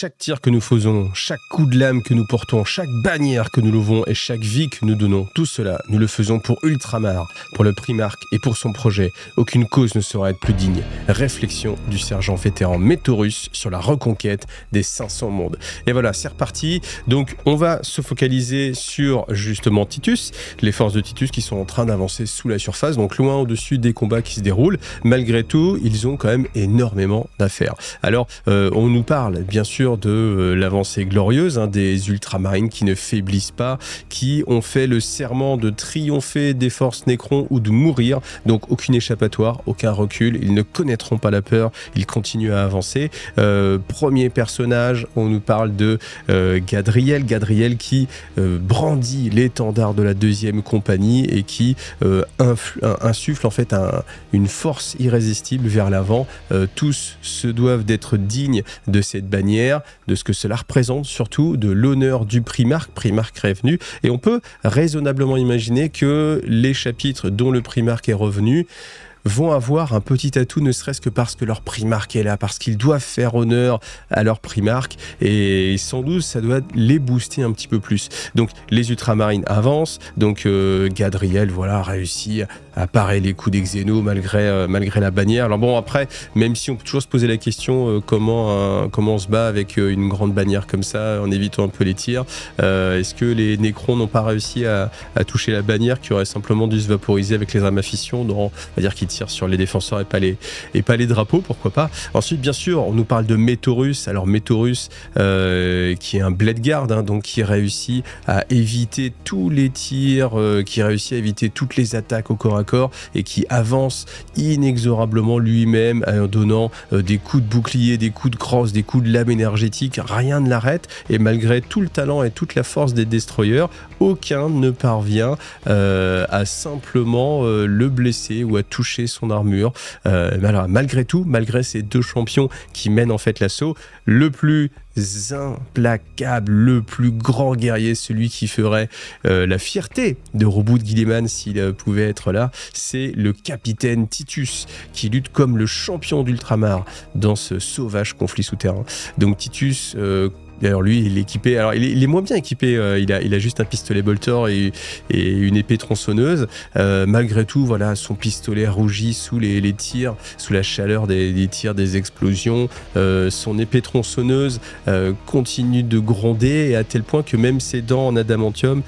Chaque tir que nous faisons, chaque coup de lame que nous portons, chaque bannière que nous levons et chaque vie que nous donnons, tout cela, nous le faisons pour Ultramar, pour le Primark et pour son projet. Aucune cause ne saurait être plus digne. Réflexion du sergent vétéran Métaurus sur la reconquête des 500 mondes. Et voilà, c'est reparti. Donc, on va se focaliser sur justement Titus, les forces de Titus qui sont en train d'avancer sous la surface, donc loin au-dessus des combats qui se déroulent. Malgré tout, ils ont quand même énormément d'affaires. Alors, on nous parle bien sûr de l'avancée glorieuse des ultramarines qui ne faiblissent pas, qui ont fait le serment de triompher des forces Nécron ou de mourir, donc aucune échappatoire, aucun recul, ils ne connaîtront pas la peur, ils continuent à avancer. Premier personnage, on nous parle de Gadriel qui brandit l'étendard de la 2e compagnie et qui insuffle en fait une force irrésistible vers l'avant. Tous se doivent d'être dignes de cette bannière, de ce que cela représente, surtout de l'honneur du Primark revenu, et on peut raisonnablement imaginer que les chapitres dont le Primark est revenu vont avoir un petit atout, ne serait-ce que parce que leur Primark est là, parce qu'ils doivent faire honneur à leur Primark, et sans doute ça doit les booster un petit peu plus. Donc les ultramarines avancent, donc Gadriel réussit à parer les coups des Xénos malgré la bannière. Alors bon, après, même si on peut toujours se poser la question comment on se bat avec une grande bannière comme ça, en évitant un peu les tirs, est-ce que les Nécrons n'ont pas réussi à toucher la bannière, qui aurait simplement dû se vaporiser avec les armes à fission, on va dire qu'ils tirent sur les défenseurs et pas les drapeaux, pourquoi pas. Ensuite, bien sûr, on nous parle de Métaurus. Alors Métaurus, qui est un Blade-Guard, donc qui réussit à éviter tous les tirs, qui réussit à éviter toutes les attaques au corps à corps et qui avance inexorablement lui-même en donnant des coups de bouclier, des coups de crosse, des coups de lame énergétique. Rien ne l'arrête, et malgré tout le talent et toute la force des destroyers, aucun ne parvient à simplement le blesser ou à toucher son armure. Alors, malgré tout, malgré ces deux champions qui mènent en fait l'assaut, le plus implacable, le plus grand guerrier, celui qui ferait la fierté de Roboute Guilliman s'il pouvait être là, c'est le capitaine Titus, qui lutte comme le champion d'Ultramar dans ce sauvage conflit souterrain. Donc Titus, d'ailleurs, lui, il est équipé. Alors, il est moins bien équipé. Il a juste un pistolet bolter et une épée tronçonneuse. Malgré tout, voilà, son pistolet rougit sous les tirs, sous la chaleur des tirs, des explosions. Son épée tronçonneuse continue de gronder, et à tel point que même ses dents en adamantium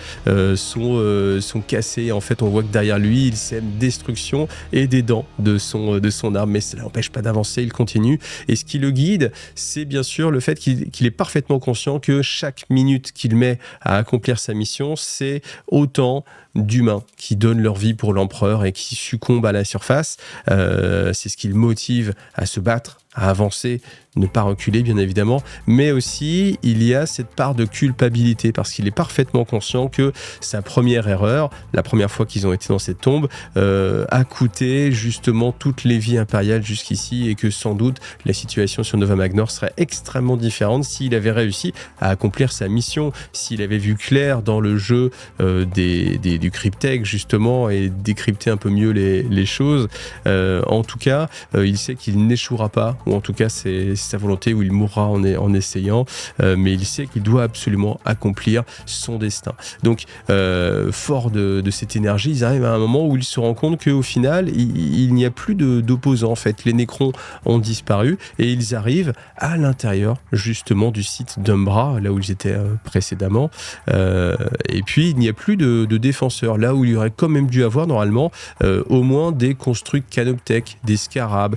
sont cassées. En fait, on voit que derrière lui, il sème destruction et des dents de son arme. Mais ça ne l'empêche pas d'avancer. Il continue. Et ce qui le guide, c'est bien sûr le fait qu'il est parfaitement conscient que chaque minute qu'il met à accomplir sa mission, c'est autant d'humains qui donnent leur vie pour l'empereur et qui succombent à la surface. C'est ce qui le motive à se battre, à avancer, ne pas reculer bien évidemment, mais aussi il y a cette part de culpabilité, parce qu'il est parfaitement conscient que sa première erreur, la première fois qu'ils ont été dans cette tombe, a coûté justement toutes les vies impériales jusqu'ici, et que sans doute la situation sur Nova Magnor serait extrêmement différente s'il avait réussi à accomplir sa mission, s'il avait vu clair dans le jeu du cryptech justement, et décrypter un peu mieux les choses. En tout cas, il sait qu'il n'échouera pas, ou en tout cas c'est sa volonté, où il mourra en essayant, mais il sait qu'il doit absolument accomplir son destin. Donc fort de cette énergie, ils arrivent à un moment où il se rend compte qu'au final il n'y a plus d'opposants en fait. Les Nécrons ont disparu, et ils arrivent à l'intérieur justement du site d'Umbra, là où ils étaient précédemment, et puis il n'y a plus de défenseurs, là où il y aurait quand même dû avoir normalement au moins des constructs canoptech, des scarabs,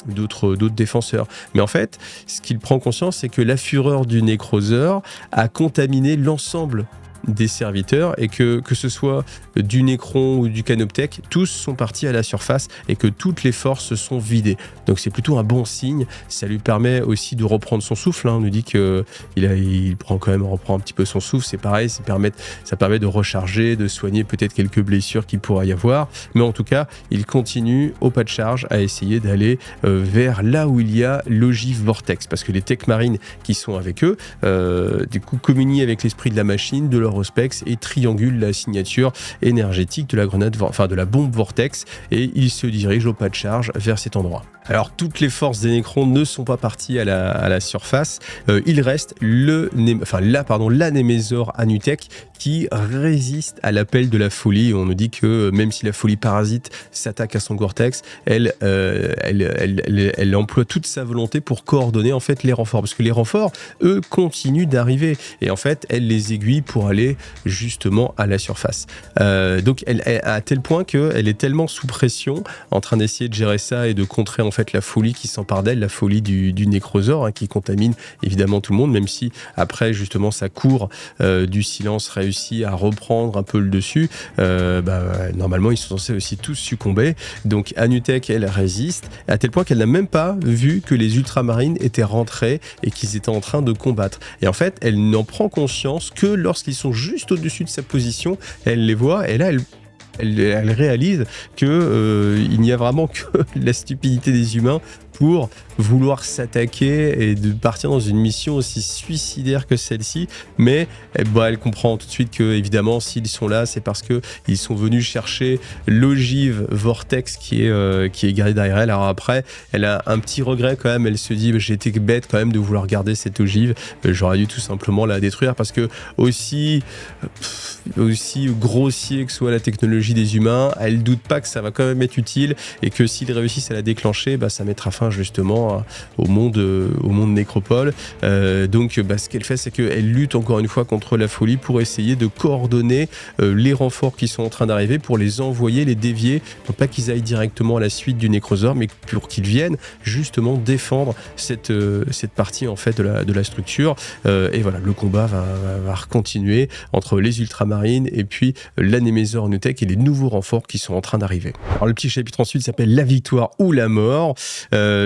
d'autres défenseurs. Mais en fait, ce qu'il prend conscience, c'est que la fureur du Necroseur a contaminé l'ensemble des serviteurs, et que ce soit du Nécron ou du Canoptech, tous sont partis à la surface, et que toutes les forces se sont vidées. Donc c'est plutôt un bon signe. Ça lui permet aussi de reprendre son souffle. On nous dit qu'il reprend un petit peu son souffle. C'est pareil, ça permet de recharger, de soigner peut-être quelques blessures qu'il pourrait y avoir. Mais en tout cas, il continue au pas de charge à essayer d'aller vers là où il y a l'ogive vortex, parce que les tech marines qui sont avec eux, du coup, communient avec l'esprit de la machine, de leur Auspex, et triangule la signature énergétique de la bombe Vortex, et il se dirige au pas de charge vers cet endroit. Alors, toutes les forces des Nécrons ne sont pas parties à la surface. Il reste la Némézor Anutek qui résiste à l'appel de la folie. On nous dit que même si la folie parasite s'attaque à son Gore-Tex, elle emploie toute sa volonté pour coordonner en fait les renforts. Parce que les renforts, eux, continuent d'arriver. Et en fait, elle les aiguille pour aller justement à la surface. Donc, elle à tel point qu'elle est tellement sous pression, en train d'essayer de gérer ça et de contrer en fait la folie qui s'empare d'elle, la folie du nécrosore, qui contamine évidemment tout le monde, même si après justement sa cour du silence réussit à reprendre un peu le dessus. Normalement, ils sont censés aussi tous succomber. Donc Anutek, elle résiste, à tel point qu'elle n'a même pas vu que les ultramarines étaient rentrés et qu'ils étaient en train de combattre. Et en fait, elle n'en prend conscience que lorsqu'ils sont juste au-dessus de sa position, elle les voit, et là, elle réalise que il n'y a vraiment que la stupidité des humains pour vouloir s'attaquer et de partir dans une mission aussi suicidaire que celle-ci, mais elle comprend tout de suite que évidemment s'ils sont là, c'est parce que ils sont venus chercher l'ogive Vortex qui est garée derrière elle. Alors après, elle a un petit regret quand même, elle se dit j'ai été bête quand même de vouloir garder cette ogive, j'aurais dû tout simplement la détruire, parce que aussi grossier que soit la technologie des humains, elle doute pas que ça va quand même être utile, et que s'ils réussissent à la déclencher, ça mettra fin justement au monde nécropole. Donc ce qu'elle fait, c'est qu'elle lutte encore une fois contre la folie pour essayer de coordonner les renforts qui sont en train d'arriver, pour les envoyer, les dévier, pour pas qu'ils aillent directement à la suite du nécrosore, mais pour qu'ils viennent justement défendre cette partie en fait de la structure. Et voilà, le combat va continuer entre les ultramarines et puis la Némézor Anutek et les nouveaux renforts qui sont en train d'arriver. Alors le petit chapitre ensuite s'appelle La victoire ou la mort.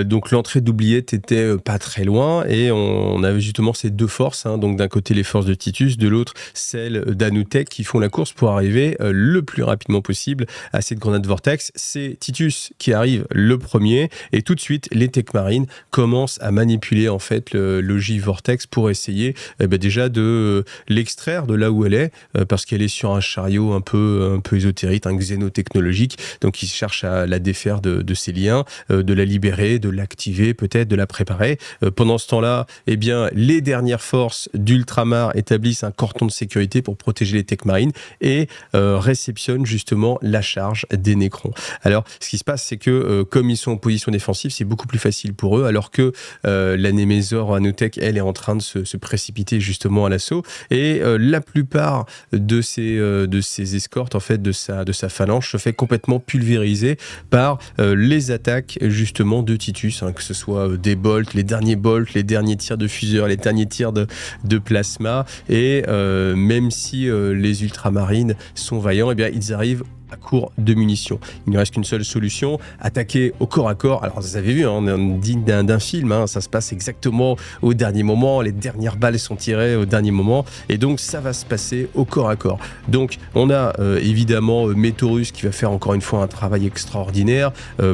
Donc l'entrée d'Oubliette était pas très loin, et on avait justement ces deux forces, donc d'un côté les forces de Titus, de l'autre celles d'Anutek, qui font la course pour arriver le plus rapidement possible à cette grenade Vortex. C'est Titus qui arrive le premier, et tout de suite les Tech Marines commencent à manipuler en fait l'ogive Vortex pour essayer déjà de l'extraire de là où elle est, parce qu'elle est sur un chariot un peu ésotérique, un xénotechnologique, donc ils cherchent à la défaire de ses liens, de la libérer, de l'activer, peut-être de la préparer. Pendant ce temps-là, les dernières forces d'Ultramar établissent un cordon de sécurité pour protéger les Tech Marines et réceptionnent justement la charge des Nécrons. Alors, ce qui se passe, c'est que comme ils sont en position défensive, c'est beaucoup plus facile pour eux, alors que la Némézor Anutek, elle, est en train de se précipiter justement à l'assaut, et la plupart de ces escortes, en fait, de sa phalange, se fait complètement pulvériser par les attaques justement de Titus, que ce soit des bolts, les derniers tirs de fuseurs, les derniers tirs de plasma, et même si les ultramarines sont vaillants, ils arrivent à court de munitions. Il ne reste qu'une seule solution, attaquer au corps à corps. Alors vous avez vu, on est digne d'un film, ça se passe exactement au dernier moment, les dernières balles sont tirées au dernier moment, et donc ça va se passer au corps à corps. Donc on a évidemment Métaurus qui va faire encore une fois un travail extraordinaire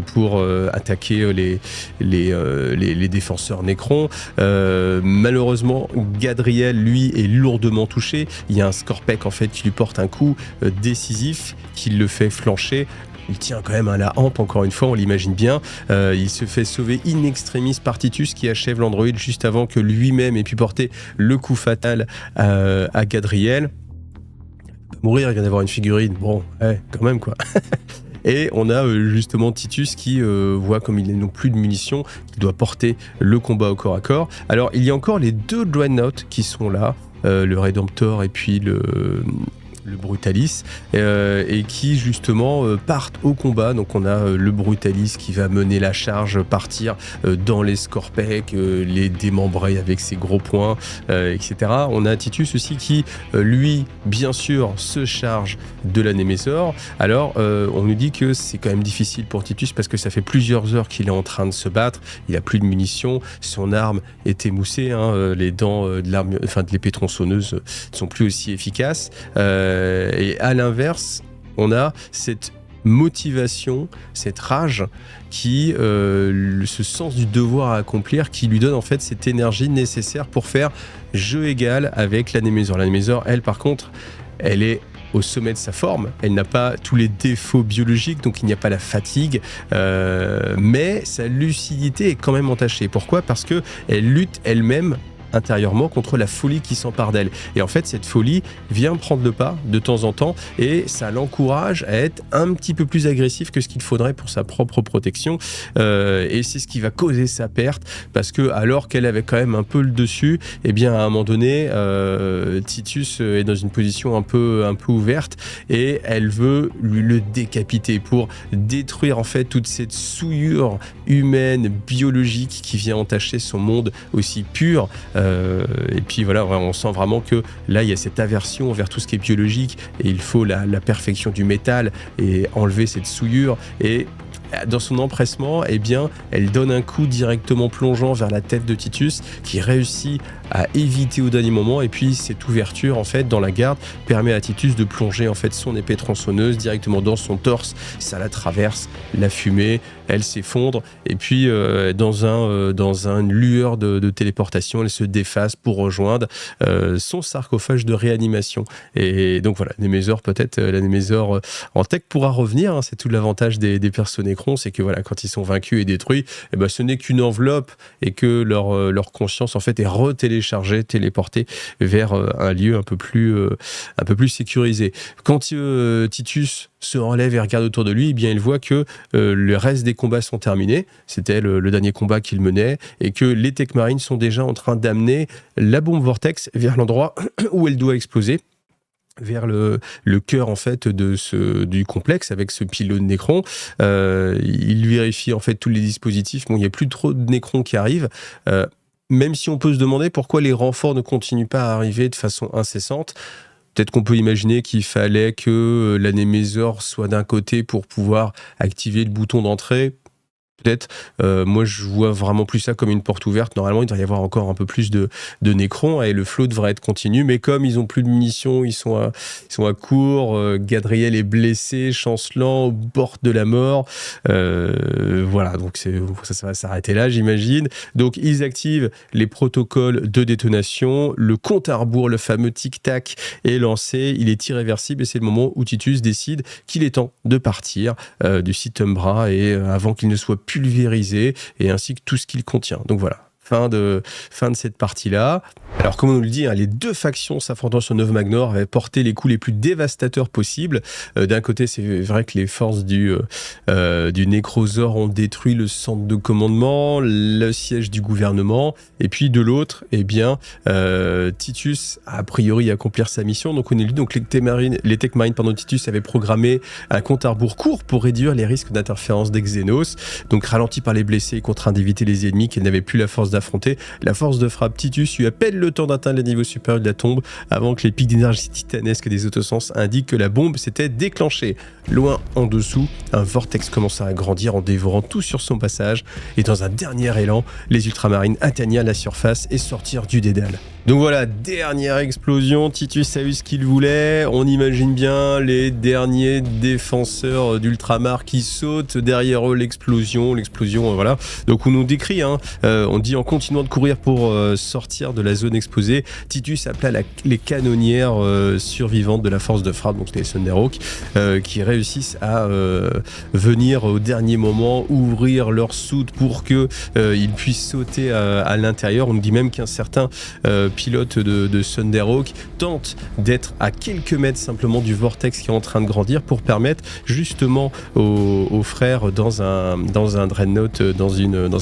pour attaquer les défenseurs Nécrons. Malheureusement, Gadriel, lui, est lourdement touché. Il y a un Scorpec en fait qui lui porte un coup décisif, qui le fait flancher. Il tient quand même à la hampe, encore une fois, on l'imagine bien. Il se fait sauver in extremis par Titus, qui achève l'androïde juste avant que lui-même ait pu porter le coup fatal à Gadriel. Mourir, il vient d'avoir une figurine. Bon, quand même quoi. Et on a justement Titus qui voit comme il n'a plus de munitions, qu'il doit porter le combat au corps à corps. Alors il y a encore les deux Dreadnoughts qui sont là, le Redemptor et puis le Brutalis, et qui justement partent au combat. Donc on a le Brutalis qui va mener la charge, partir dans les Scorpec, les démembrer avec ses gros poings, etc. On a Titus aussi qui, lui, bien sûr, se charge de la Némézor. Alors on nous dit que c'est quand même difficile pour Titus, parce que ça fait plusieurs heures qu'il est en train de se battre, il a plus de munitions, son arme est émoussée, les dents de l'épée tronçonneuse ne sont plus aussi efficaces. Et à l'inverse, on a cette motivation, cette rage, ce sens du devoir à accomplir, qui lui donne en fait cette énergie nécessaire pour faire jeu égal avec la Némézor. La Némézor, elle, par contre, elle est au sommet de sa forme, elle n'a pas tous les défauts biologiques, donc il n'y a pas la fatigue, mais sa lucidité est quand même entachée. Pourquoi ? Parce qu'elle lutte elle-même intérieurement contre la folie qui s'empare d'elle. Et en fait, cette folie vient prendre le pas de temps en temps et ça l'encourage à être un petit peu plus agressif que ce qu'il faudrait pour sa propre protection. Et c'est ce qui va causer sa perte parce que alors qu'elle avait quand même un peu le dessus, eh bien à un moment donné, Titus est dans une position un peu ouverte et elle veut lui le décapiter pour détruire en fait toute cette souillure humaine, biologique qui vient entacher son monde aussi pur. Et puis voilà, on sent vraiment que là il y a cette aversion vers tout ce qui est biologique et il faut la perfection du métal et enlever cette souillure. Et dans son empressement, eh bien, elle donne un coup directement plongeant vers la tête de Titus qui réussit à éviter au dernier moment, et puis cette ouverture en fait dans la garde permet à Titus de plonger en fait son épée tronçonneuse directement dans son torse. Ça la traverse, la fumée, elle s'effondre et puis dans une lueur de téléportation, elle se déface pour rejoindre son sarcophage de réanimation. Et donc voilà, Némézor, peut-être la Némézor en tech pourra revenir, hein, c'est tout l'avantage des persos Nécrons, c'est que voilà, quand ils sont vaincus et détruits, eh ben, ce n'est qu'une enveloppe et que leur conscience en fait est retéléchargée, téléportée vers un lieu un peu plus sécurisé. Quand Titus se relève et regarde autour de lui, eh bien il voit que le reste des combats sont terminés. C'était le dernier combat qu'il menait et que les Tech Marines sont déjà en train d'amener la bombe Vortex vers l'endroit où elle doit exploser, vers le cœur en fait du complexe avec ce pylône Nécron. Il vérifie en fait tous les dispositifs. Bon, il n'y a plus trop de Nécrons qui arrivent. Même si on peut se demander pourquoi les renforts ne continuent pas à arriver de façon incessante. Peut-être qu'on peut imaginer qu'il fallait que la Némézor soit d'un côté pour pouvoir activer le bouton d'entrée. Peut-être. Moi, je vois vraiment plus ça comme une porte ouverte. Normalement, il devrait y avoir encore un peu plus de Nécrons et le flot devrait être continu. Mais comme ils ont plus de munitions, ils sont à court. Gadriel est blessé, chancelant, au bord de la mort. Voilà, donc ça va s'arrêter là, j'imagine. Donc, ils activent les protocoles de détonation. Le compte à rebours, le fameux tic-tac, est lancé. Il est irréversible et c'est le moment où Titus décide qu'il est temps de partir du site Umbra et avant qu'il ne soit pulvérisé et ainsi que tout ce qu'il contient. Donc voilà, fin de cette partie-là. Alors comme on nous le dit, hein, les deux factions s'affrontant sur Nov-Magnor avaient porté les coups les plus dévastateurs possibles. D'un côté, c'est vrai que les forces du Nécrosor ont détruit le centre de commandement, le siège du gouvernement, et puis de l'autre, eh bien, Titus a priori accomplir sa mission. Donc on est lu, donc les Tech Marines, Titus avait programmé un compte à rebours court pour réduire les risques d'interférence des Xénos. Donc ralenti par les blessés et contraint d'éviter les ennemis qu'elle n'avait plus la force d'affronter. La force de frappe Titus eut à peine le temps d'atteindre les niveaux supérieurs de la tombe avant que les pics d'énergie titanesques des autosens indiquent que la bombe s'était déclenchée. Loin en dessous, un vortex commença à grandir en dévorant tout sur son passage et dans un dernier élan, les ultramarines atteignirent la surface et sortirent du dédale. Donc voilà, dernière explosion, Titus a eu ce qu'il voulait, on imagine bien les derniers défenseurs d'Ultramar qui sautent, derrière eux l'explosion, voilà. Donc on nous décrit, hein, on dit en continuant de courir pour sortir de la zone exposée, Titus appela les canonnières survivantes de la force de frappe, donc c'était les Thunderhawks, qui réussissent à venir au dernier moment, ouvrir leur soute pour qu'ils puissent sauter à l'intérieur. On nous dit même qu'un certain pilote de Thunderhawk tente d'être à quelques mètres simplement du vortex qui est en train de grandir pour permettre justement aux frères dans un Dreadnought, dans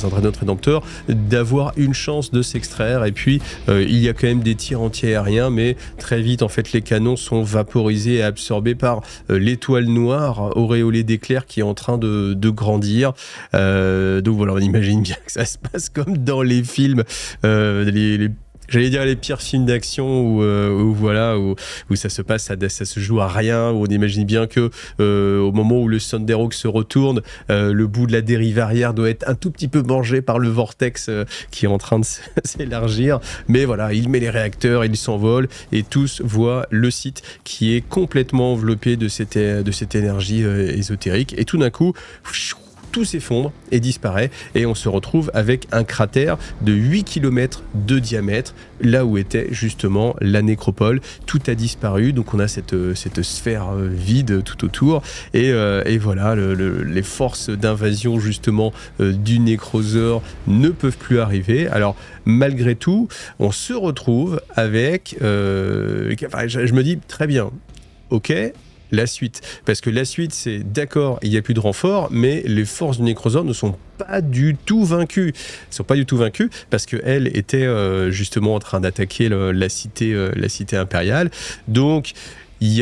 un Dreadnought Rédempteur d'avoir une chance de s'extraire. Et puis il y a quand même des tirs anti-aériens, mais très vite en fait les canons sont vaporisés et absorbés par l'étoile noire auréolée d'éclairs qui est en train de grandir. Donc voilà, on imagine bien que ça se passe comme dans les films, j'allais dire les pires films d'action où ça se passe, ça se joue à rien, où on imagine bien que au moment où le Thunderhawk se retourne, le bout de la dérive arrière doit être un tout petit peu mangé par le vortex qui est en train de s'élargir. Mais voilà, il met les réacteurs, il s'envole et tous voient le site qui est complètement enveloppé de cette énergie ésotérique. Et tout d'un coup, tout s'effondre et disparaît, et on se retrouve avec un cratère de 8 km de diamètre, là où était justement la nécropole. Tout a disparu, donc on a cette sphère vide tout autour, et voilà, les forces d'invasion justement du nécrosaure ne peuvent plus arriver. Alors malgré tout, on se retrouve avec... je me dis, très bien, ok, la suite. Parce que la suite, c'est d'accord, il n'y a plus de renfort, mais les forces du nécrosaure ne sont pas du tout vaincues. Elles ne sont pas du tout vaincues parce qu'elles étaient justement en train d'attaquer la cité impériale. Donc, il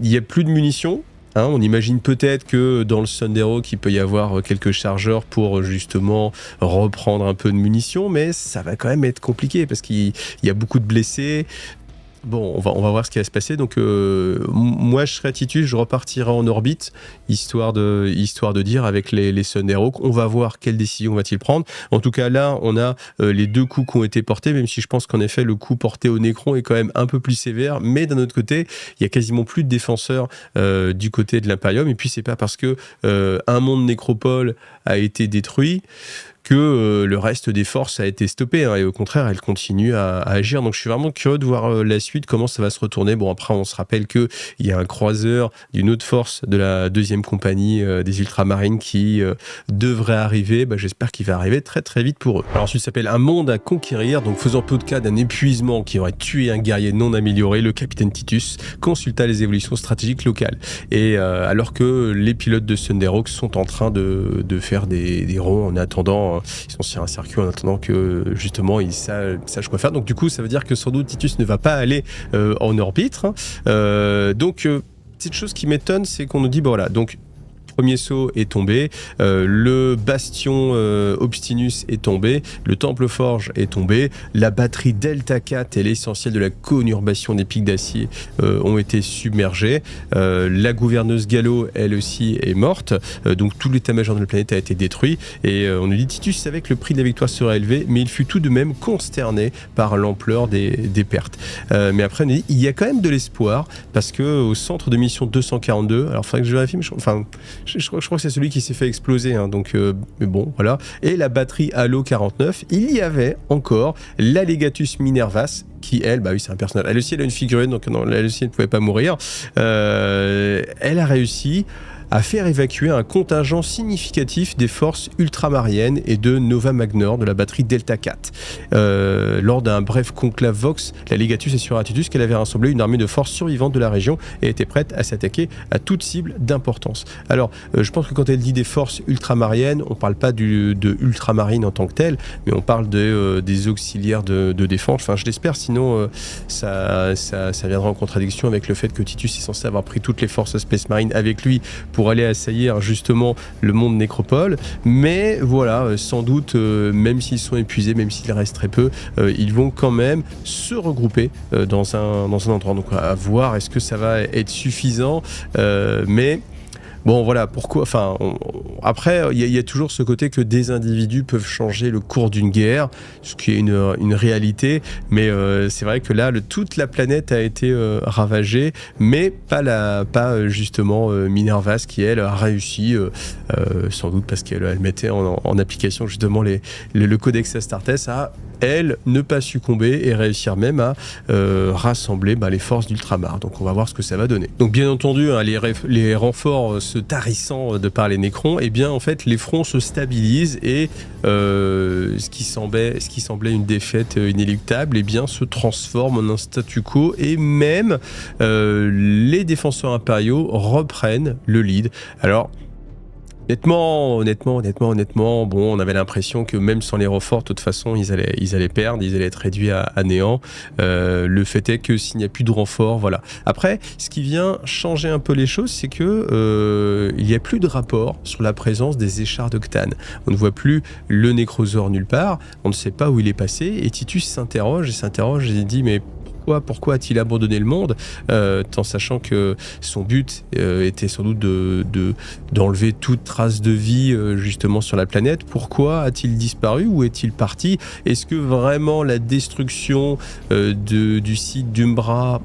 y a plus de munitions. Hein, on imagine peut-être que dans le Thunderhawk, il peut y avoir quelques chargeurs pour justement reprendre un peu de munitions, mais ça va quand même être compliqué parce qu'il y a beaucoup de blessés. Bon, on va voir ce qui va se passer. Donc, moi, je serais Titus, je repartirai en orbite, histoire de dire avec les Thunderhawks, on va voir quelle décision va-t-il prendre. En tout cas, là, on a les deux coups qui ont été portés, même si je pense qu'en effet, le coup porté au Nécron est quand même un peu plus sévère. Mais d'un autre côté, il y a quasiment plus de défenseurs du côté de l'Imperium. Et puis, c'est pas parce que un monde nécropole a été détruit que le reste des forces a été stoppé, hein, et au contraire, elles continuent à agir. Donc je suis vraiment curieux de voir la suite, comment ça va se retourner. Bon, après, on se rappelle qu'il y a un croiseur d'une autre force de la 2e compagnie des Ultramarines qui devrait arriver. J'espère qu'il va arriver très très vite pour eux. Alors ensuite, ça s'appelle Un monde à conquérir. Donc faisant peu de cas d'un épuisement qui aurait tué un guerrier non amélioré, le capitaine Titus consulta les évolutions stratégiques locales. Et alors que les pilotes de Thunderhawk sont en train de faire des ronds en attendant, ils sont sur un circuit en attendant que justement ils sachent quoi faire. Donc du coup, ça veut dire que sans doute Titus ne va pas aller en orbite. Donc petite chose qui m'étonne, c'est qu'on nous dit voilà, donc premier saut est tombé, le bastion Obstinus est tombé, le temple forge est tombé, la batterie Delta 4 et l'essentiel de la conurbation des pics d'acier ont été submergés, la gouverneuse Gallo, elle aussi, est morte, donc tout l'état-major de la planète a été détruit, et on nous dit Titus savait que le prix de la victoire serait élevé, mais il fut tout de même consterné par l'ampleur des pertes. Mais après, on nous dit il y a quand même de l'espoir, parce qu'au centre de mission 242, alors il faudrait que je vérifie, mais je crois que c'est celui qui s'est fait exploser, hein, donc mais bon, voilà. Et la batterie Halo 49, il y avait encore l'Allegatus Minervas, qui elle, oui, c'est un personnage. Elle aussi, elle a une figurine, donc non, elle aussi, elle ne pouvait pas mourir. Elle a réussi à faire évacuer un contingent significatif des forces ultramariennes et de Nova Magnor de la batterie Delta 4. Lors d'un bref conclave Vox, la Legatus assura à Titus qu'elle avait rassemblé une armée de forces survivantes de la région et était prête à s'attaquer à toute cible d'importance. Alors, je pense que quand elle dit des forces ultramariennes, on ne parle pas de ultramarines en tant que telles, mais on parle des auxiliaires de défense. Enfin, je l'espère, sinon ça viendra en contradiction avec le fait que Titus est censé avoir pris toutes les forces Space Marine avec lui pour aller assaillir justement le monde nécropole. Mais voilà, sans doute, même s'ils sont épuisés, même s'il reste très peu, ils vont quand même se regrouper dans un endroit. Donc à voir, est-ce que ça va être suffisant, mais... Bon, voilà, pourquoi... Enfin, après, il y a toujours ce côté que des individus peuvent changer le cours d'une guerre, ce qui est une réalité, mais c'est vrai que là, toute la planète a été ravagée, mais pas justement Minervas, qui, elle, a réussi, sans doute parce qu'elle mettait en application justement le Codex Astartes, à, elle, ne pas succomber et réussir même à rassembler les forces d'Ultramar. Donc on va voir ce que ça va donner. Donc bien entendu, hein, les renforts se tarissant de par les Nécrons, et bien en fait les fronts se stabilisent et ce qui semblait une défaite inéluctable, et bien se transforme en un statu quo, et même les défenseurs impériaux reprennent le lead. Alors Honnêtement, bon, on avait l'impression que même sans les renforts, de toute façon, ils allaient perdre, ils allaient être réduits à néant. Le fait est que s'il n'y a plus de renforts, voilà. Après, ce qui vient changer un peu les choses, c'est que il n'y a plus de rapport sur la présence des échards d'Octane. On ne voit plus le nécrosaure nulle part, on ne sait pas où il est passé, et Titus s'interroge et dit mais pourquoi a-t-il abandonné le monde, en sachant que son but était sans doute d'enlever toute trace de vie justement sur la planète. Pourquoi a-t-il disparu? Où est-il parti? Est-ce que vraiment la destruction du site d'Umbra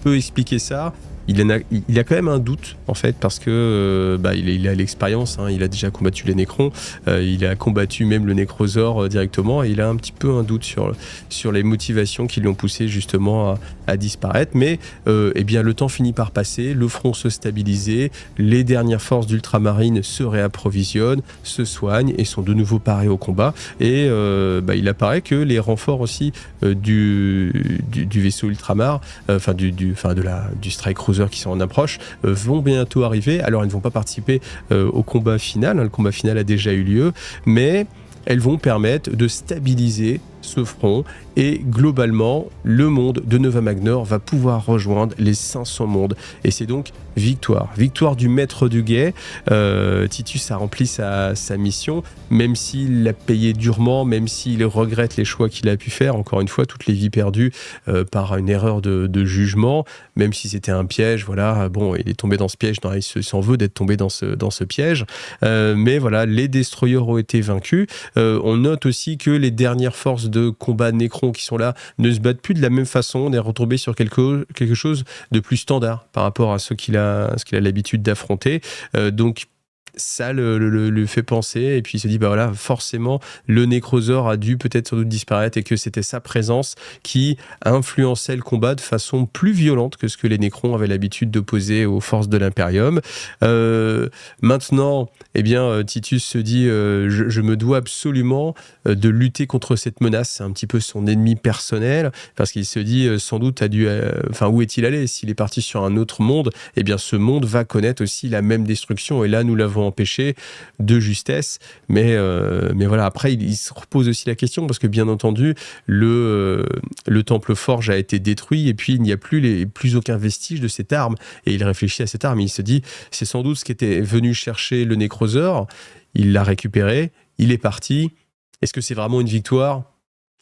peut expliquer ça? il a quand même un doute en fait parce que il a l'expérience, hein, il a déjà combattu les Nécrons, il a combattu même le Nécrosaure directement et il a un petit peu un doute sur les motivations qui l'ont poussé justement à disparaître. Mais eh bien le temps finit par passer, le front se stabilise, les dernières forces d'ultramarines se réapprovisionnent, se soignent et sont de nouveau parés au combat. Et il apparaît que les renforts aussi du vaisseau ultramar, du Strike Cruiser qui sont en approche, vont bientôt arriver. Alors ils ne vont pas participer au combat final, hein, le combat final a déjà eu lieu, mais elles vont permettre de stabiliser ce front et globalement le monde de Nova Magnor va pouvoir rejoindre les 500 mondes et c'est donc victoire du maître du guet. Titus a rempli sa mission, même s'il l'a payé durement, même s'il regrette les choix qu'il a pu faire, encore une fois toutes les vies perdues par une erreur de jugement, même si c'était un piège, voilà, bon, il est tombé dans ce piège, il s'en veut d'être tombé dans ce piège, mais voilà, les destroyers ont été vaincus. On note aussi que les dernières forces de combat Nécron qui sont là ne se battent plus de la même façon. On est retombé sur quelque chose de plus standard par rapport à ce qu'il a l'habitude d'affronter. Donc ça le fait penser et puis il se dit forcément le Nécrosaure a dû peut-être sans doute disparaître et que c'était sa présence qui influençait le combat de façon plus violente que ce que les Nécrons avaient l'habitude d'opposer aux forces de l'Imperium. Maintenant Titus se dit je me dois absolument de lutter contre cette menace. C'est un petit peu son ennemi personnel parce qu'il se dit sans doute où est-il allé? S'il est parti sur un autre monde, ce monde va connaître aussi la même destruction et là nous l'avons empêché de justesse, mais voilà, après il se repose aussi la question parce que bien entendu le temple forge a été détruit et puis il n'y a plus aucun vestige de cette arme et il réfléchit à cette arme, il se dit c'est sans doute ce qui était venu chercher le Nécrosaure, il l'a récupéré, il est parti, est-ce que c'est vraiment une victoire?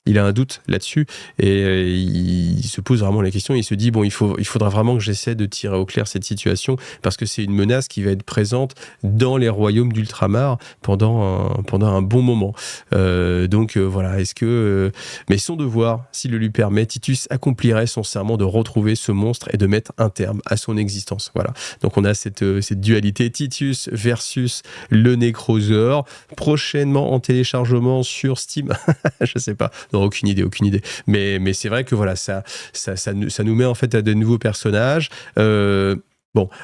Il a un doute là-dessus et il se pose vraiment la question. Il se dit il faudra vraiment que j'essaie de tirer au clair cette situation parce que c'est une menace qui va être présente dans les royaumes d'Ultramar pendant un bon moment. Voilà, est-ce que mais son devoir, s'il le lui permet, Titus accomplirait son serment de retrouver ce monstre et de mettre un terme à son existence. Voilà. Donc on a cette dualité Titus versus le Nécrosaure, prochainement en téléchargement sur Steam. Je sais pas. Non, aucune idée. Mais c'est vrai que voilà, ça nous met en fait à de nouveaux personnages.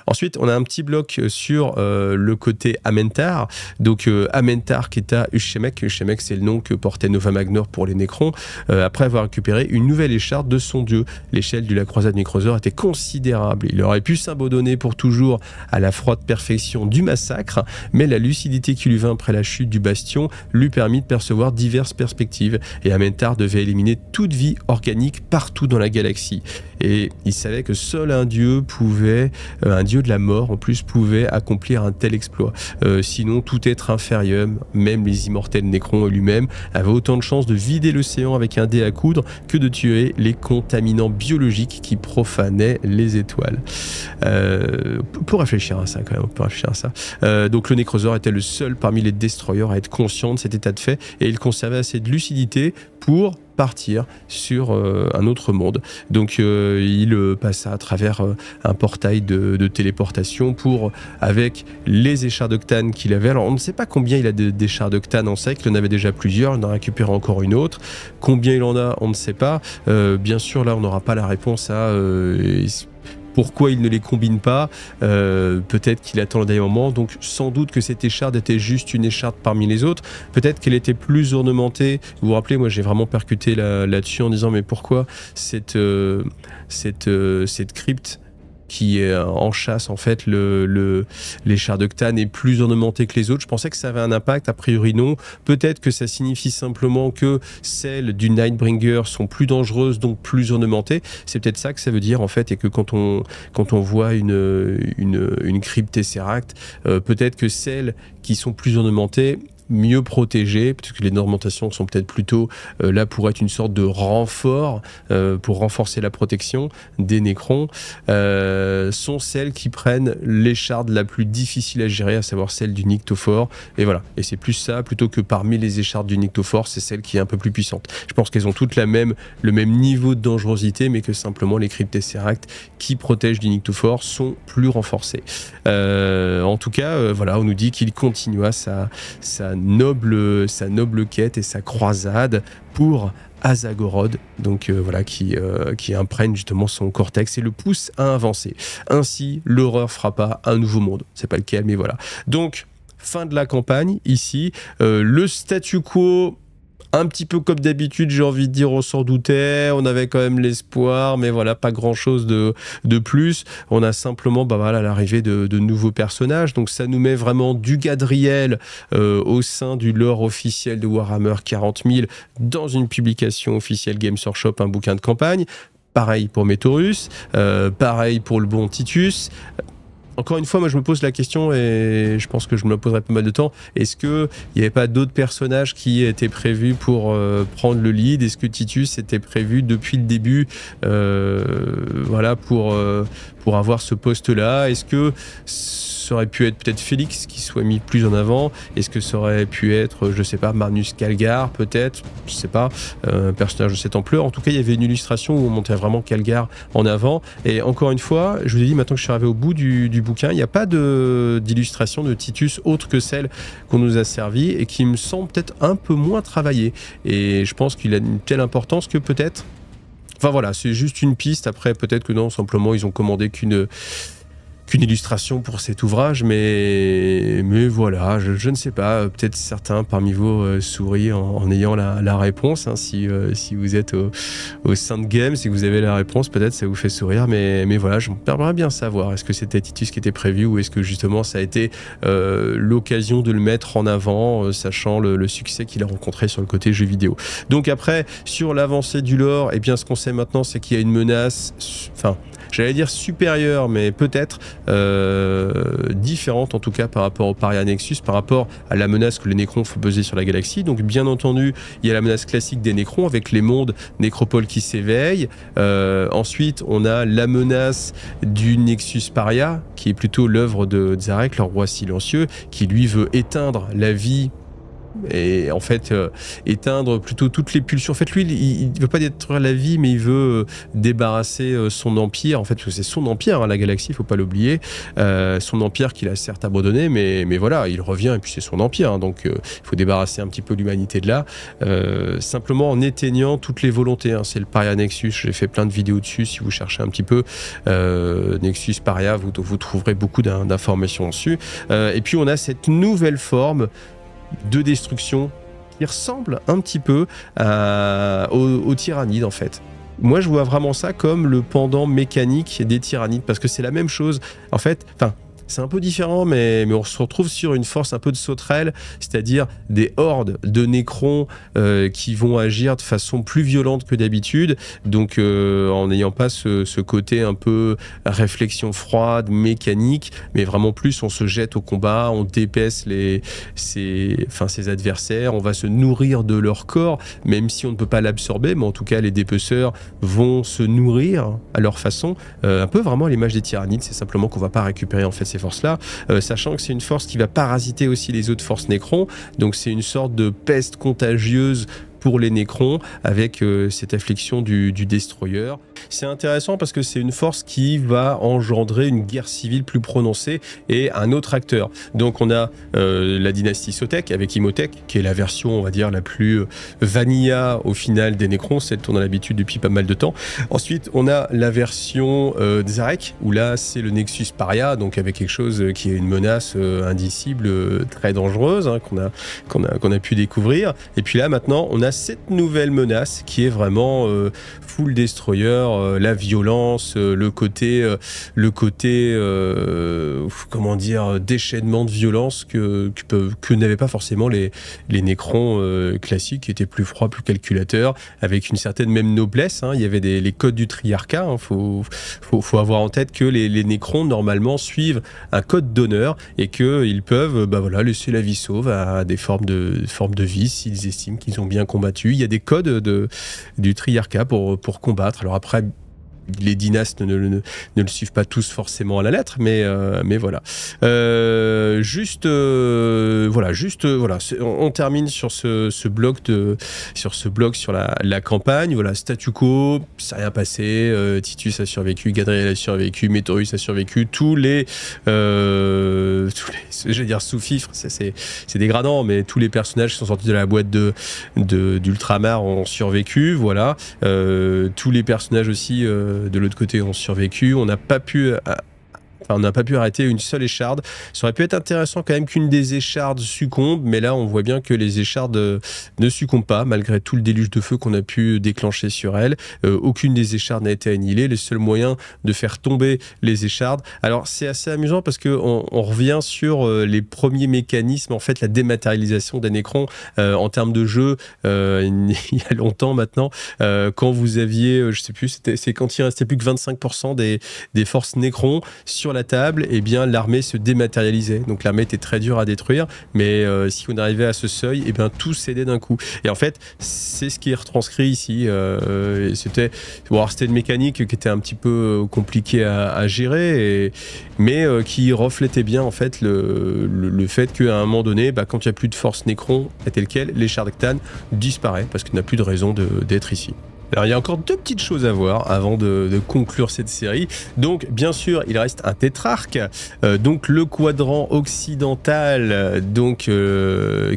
Ensuite, on a un petit bloc sur le côté Amentar. Donc, Amentar qui est à Ushemec. Ushemec, c'est le nom que portait Nova Magnor pour les Nécrons, après avoir récupéré une nouvelle écharpe de son dieu. L'échelle de la croisade Nécrosaure était considérable. Il aurait pu s'abandonner pour toujours à la froide perfection du massacre, mais la lucidité qui lui vint après la chute du bastion lui permit de percevoir diverses perspectives. Et Amentar devait éliminer toute vie organique partout dans la galaxie. Et il savait que seul un dieu de la mort en plus pouvait accomplir un tel exploit. Sinon, tout être inférieur, même les immortels Nécrons lui-même, avaient autant de chances de vider l'océan avec un dé à coudre que de tuer les contaminants biologiques qui profanaient les étoiles. Pour réfléchir à ça quand même, donc le Nécrosaure était le seul parmi les destroyers à être conscient de cet état de fait et il conservait assez de lucidité pour partir sur un autre monde. Donc il passa à travers un portail de téléportation avec les échards d'octane qu'il avait. Alors on ne sait pas combien il a d'échards d'octane, on sait qu'il en avait déjà plusieurs, il en a récupéré encore une autre. Combien il en a, on ne sait pas. Bien sûr, là on n'aura pas la réponse à pourquoi il ne les combine pas, peut-être qu'il attend le dernier moment, donc sans doute que cette écharde était juste une écharde parmi les autres, peut-être qu'elle était plus ornementée. Vous vous rappelez, moi j'ai vraiment percuté là-dessus en disant mais pourquoi cette crypte qui enchâsse en fait l'écharde d'octane est plus ornementée que les autres. Je pensais que ça avait un impact, a priori non. Peut-être que ça signifie simplement que celles du Nightbringer sont plus dangereuses, donc plus ornementées. C'est peut-être ça que ça veut dire en fait, et que quand on voit une crypte Tesseract, peut-être que celles qui sont plus ornementées mieux protégés, parce que les augmentations sont peut-être plutôt là pour être une sorte de renfort, pour renforcer la protection des Nécrons, sont celles qui prennent l'écharde la plus difficile à gérer, à savoir celle du Nyctophore. Et voilà. Et c'est plus ça, plutôt que parmi les échardes du Nyctophore, c'est celle qui est un peu plus puissante. Je pense qu'elles ont toutes le même niveau de dangerosité, mais que simplement les Crypt Tesseract qui protègent du Nyctophore sont plus renforcés. En tout cas, voilà, on nous dit qu'il continua sa noble quête et sa croisade pour Azagorod, donc voilà, qui imprègne justement son cortex et le pousse à avancer. Ainsi, l'horreur frappa un nouveau monde. C'est pas lequel, mais voilà. Donc, fin de la campagne, ici. Le statu quo, un petit peu comme d'habitude, j'ai envie de dire, on s'en doutait, on avait quand même l'espoir, mais voilà, pas grand-chose de plus. On a simplement l'arrivée de nouveaux personnages, donc ça nous met vraiment du Gadriel au sein du lore officiel de Warhammer 40 000 dans une publication officielle Games Workshop, un bouquin de campagne. Pareil pour Métaurus, pareil pour le bon Titus. Encore une fois, moi je me pose la question, et je pense que je me la poserai pas mal de temps, est-ce qu'il n'y avait pas d'autres personnages qui étaient prévus pour prendre le lead? Est-ce que Titus était prévu depuis le début voilà, pour avoir ce poste-là? Est-ce que ça aurait pu être peut-être Félix qui soit mis plus en avant? Est-ce que ça aurait pu être, je sais pas, Marnus Calgar peut-être? Je sais pas, un personnage de cette ampleur. En tout cas, il y avait une illustration où on montait vraiment Calgar en avant. Et encore une fois, je vous ai dit, maintenant que je suis arrivé au bout du bouquin, il n'y a pas d'illustration de Titus autre que celle qu'on nous a servie et qui me semble peut-être un peu moins travaillée. Et je pense qu'il a une telle importance que peut-être... Enfin voilà, c'est juste une piste. Après, peut-être que non, simplement, ils ont commandé qu'une illustration pour cet ouvrage, mais voilà, je ne sais pas, peut-être certains parmi vous sourient en ayant la réponse, hein, si vous êtes au sein de Games, si vous avez la réponse, peut-être ça vous fait sourire, mais voilà, j'aimerais bien savoir, est-ce que c'était Titus qui était prévu, ou est-ce que justement ça a été l'occasion de le mettre en avant, sachant le succès qu'il a rencontré sur le côté jeux vidéo. Donc après, sur l'avancée du lore, eh bien ce qu'on sait maintenant, c'est qu'il y a une menace, j'allais dire supérieure, mais peut-être différente en tout cas par rapport au Paria Nexus, par rapport à la menace que les Nécrons font peser sur la galaxie. Donc bien entendu, il y a la menace classique des Nécrons avec les mondes nécropoles qui s'éveillent. Ensuite, on a la menace du Nexus Paria, qui est plutôt l'œuvre de Zarek, le roi silencieux, qui lui veut éteindre la vie et en fait éteindre plutôt toutes les pulsions. En fait, lui, il veut pas détruire la vie, mais il veut débarrasser son empire, en fait, parce que c'est son empire, hein, la galaxie, il faut pas l'oublier, son empire qu'il a certes abandonné, mais voilà, il revient et puis c'est son empire, hein, donc il faut débarrasser un petit peu l'humanité de là, simplement en éteignant toutes les volontés, hein. C'est le Paria Nexus, j'ai fait plein de vidéos dessus, si vous cherchez un petit peu Nexus Paria, vous trouverez beaucoup d'informations dessus, et puis on a cette nouvelle forme de destruction qui ressemble un petit peu aux tyrannides en fait. Moi je vois vraiment ça comme le pendant mécanique des tyrannides, parce que c'est la même chose en fait, c'est un peu différent, mais on se retrouve sur une force un peu de sauterelle, c'est-à-dire des hordes de Nécrons qui vont agir de façon plus violente que d'habitude, donc en n'ayant pas ce côté un peu réflexion froide, mécanique, mais vraiment plus on se jette au combat, on dépaisse ses adversaires, on va se nourrir de leur corps, même si on ne peut pas l'absorber, mais en tout cas les dépeceurs vont se nourrir à leur façon, un peu vraiment à l'image des tyrannides, c'est simplement qu'on ne va pas récupérer en fait ces forces-là, sachant que c'est une force qui va parasiter aussi les autres forces Nécrons, donc c'est une sorte de peste contagieuse pour les Nécrons, avec cette affliction du Destroyer. C'est intéressant parce que c'est une force qui va engendrer une guerre civile plus prononcée et un autre acteur. Donc on a la dynastie Sotek avec Imhotep, qui est la version, on va dire, la plus vanilla au final des Nécrons, celle qu'on a l'habitude depuis pas mal de temps. Ensuite, on a la version Zarek, où là c'est le Nexus Paria, donc avec quelque chose qui est une menace indicible, très dangereuse, hein, qu'on a pu découvrir. Et puis là maintenant, on a cette nouvelle menace qui est vraiment full destroyer, la violence, le côté comment dire, déchaînement de violence que n'avaient pas forcément les Necrons classiques, qui étaient plus froids, plus calculateurs, avec une certaine même noblesse. Il y avait les codes du triarcat. Faut avoir en tête que les Necrons normalement suivent un code d'honneur et qu'ils peuvent laisser la vie sauve à des formes de vie s'ils estiment qu'ils ont bien combattu. Il y a des codes du triarcat pour combattre. Alors après, les dynastes ne le suivent pas tous forcément à la lettre, mais voilà. On termine sur ce bloc sur la campagne. Voilà, statu quo, ça n'a rien passé. Titus a survécu, Gadriel a survécu, Métaurus a survécu. Tous les j'allais dire sous-fifres, c'est dégradant, mais tous les personnages qui sont sortis de la boîte d'Ultramar ont survécu. Voilà, tous les personnages aussi de l'autre côté ont survécu. On n'a pas pu arrêter une seule écharde. Ça aurait pu être intéressant quand même qu'une des échardes succombe, mais là on voit bien que les échardes ne succombent pas, malgré tout le déluge de feu qu'on a pu déclencher sur elles. Aucune des échardes n'a été annihilée. Les seuls moyens de faire tomber les échardes. Alors c'est assez amusant parce qu'on revient sur les premiers mécanismes, en fait la dématérialisation des Necrons en termes de jeu il y a longtemps maintenant, quand vous aviez, je sais plus, c'est quand il restait plus que 25% des forces Necrons sur la table, et bien l'armée se dématérialisait. Donc l'armée était très dure à détruire, mais si on arrivait à ce seuil, et bien tout cédait d'un coup. Et en fait, c'est ce qui est retranscrit ici. C'était une mécanique qui était un petit peu compliquée à gérer, mais qui reflétait bien en fait le fait qu'à un moment donné, quand il n'y a plus de force Necron, tel quel, l'écharde Cthulhu disparaît parce qu'il n'a plus de raison d'être ici. Alors il y a encore deux petites choses à voir avant de conclure cette série. Donc bien sûr il reste un tétrarque, donc le quadrant occidental,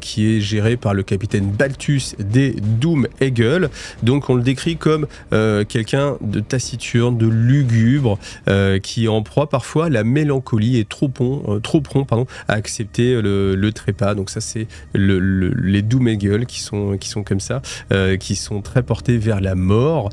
qui est géré par le capitaine Balthus des Doom-Eagle. Donc on le décrit comme quelqu'un de taciturne, de lugubre, qui est en proie parfois à la mélancolie et trop prompt à accepter le trépas. Donc ça c'est les Doom-Eagle qui sont comme ça, qui sont très portés vers la mort,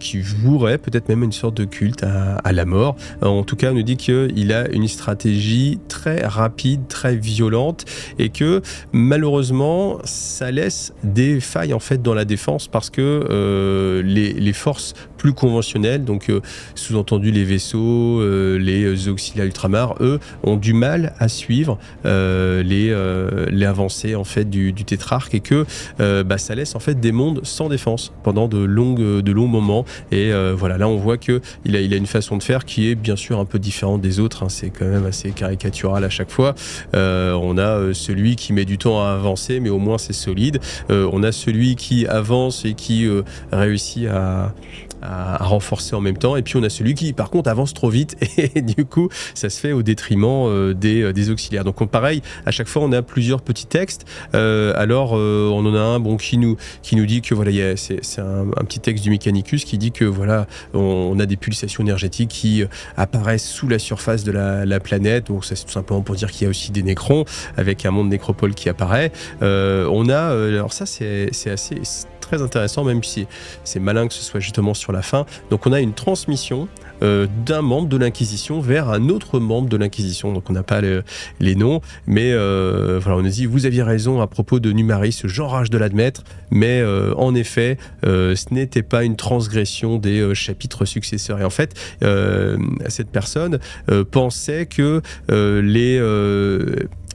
qui vouerait peut-être même une sorte de culte à la mort. En tout cas, on nous dit qu'il a une stratégie très rapide, très violente, et que malheureusement, ça laisse des failles en fait dans la défense, parce que les forces plus conventionnelles, donc sous-entendu les vaisseaux, les auxiliaires ultramars, eux, ont du mal à suivre les avancées en fait du tétrarque, et que ça laisse en fait des mondes sans défense pendant de longs moments. Et voilà, là on voit que il a une façon de faire qui est bien sûr un peu différente des autres, hein. C'est quand même assez caricatural à chaque fois. On a celui qui met du temps à avancer, mais au moins c'est solide. On a celui qui avance et qui réussit à renforcer en même temps, et puis on a celui qui par contre avance trop vite, et du coup ça se fait au détriment des auxiliaires. Donc pareil, à chaque fois on a plusieurs petits textes. Alors on en a un qui nous dit que voilà, c'est un petit texte du Mechanicus qui dit que voilà, on a des pulsations énergétiques qui apparaissent sous la surface de la planète. Donc ça c'est tout simplement pour dire qu'il y a aussi des nécrons, avec un monde nécropole qui apparaît. On a alors ça c'est assez très intéressant, même si c'est malin que ce soit justement sur la fin. Donc on a une transmission d'un membre de l'Inquisition vers un autre membre de l'Inquisition. Donc on n'a pas les noms, mais voilà, on nous dit: vous aviez raison à propos de Numaris, j'enrage de l'admettre, mais en effet ce n'était pas une transgression des chapitres successeurs. Et en fait cette personne pensait que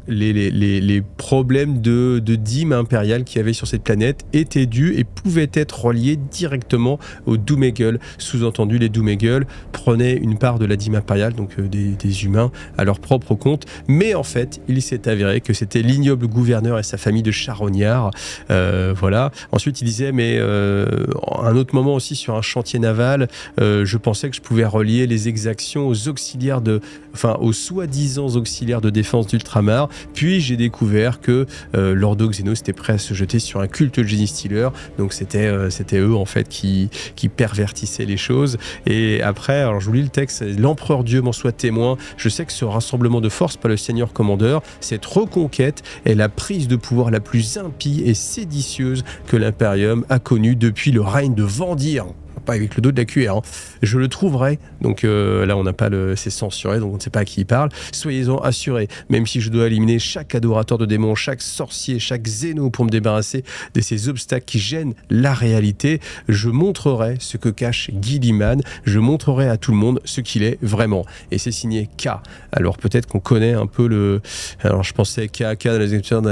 les problèmes de dîme impériale qu'il y avait sur cette planète étaient dus et pouvaient être reliés directement aux Doom-Eagle. Sous-entendu, les Doom-Eagle prenaient une part de la dîme impériale, donc des humains, à leur propre compte. Mais en fait, il s'est avéré que c'était l'ignoble gouverneur et sa famille de charognards. Voilà. Ensuite, il disait, mais à un autre moment aussi, sur un chantier naval, je pensais que je pouvais relier les exactions aux soi-disant auxiliaires de défense d'Ultramar. Puis j'ai découvert que Lordo Xenos était prêt à se jeter sur un culte Gene Stealer, donc c'était eux en fait qui pervertissaient les choses. Et après, alors je vous lis le texte, l'empereur Dieu m'en soit témoin, je sais que ce rassemblement de force par le Seigneur Commandeur, cette reconquête est la prise de pouvoir la plus impie et séditieuse que l'Imperium a connue depuis le règne de Vandir. Pas avec le dos de la cuillère, hein. Je le trouverai. Donc là, on n'a pas c'est censuré, donc on ne sait pas à qui il parle. Soyez-en assurés, même si je dois éliminer chaque adorateur de démons, chaque sorcier, chaque zéno pour me débarrasser de ces obstacles qui gênent la réalité, je montrerai ce que cache Guilliman, je montrerai à tout le monde ce qu'il est vraiment. Et c'est signé K. Alors peut-être qu'on connaît un peu alors je pensais K dans les émissions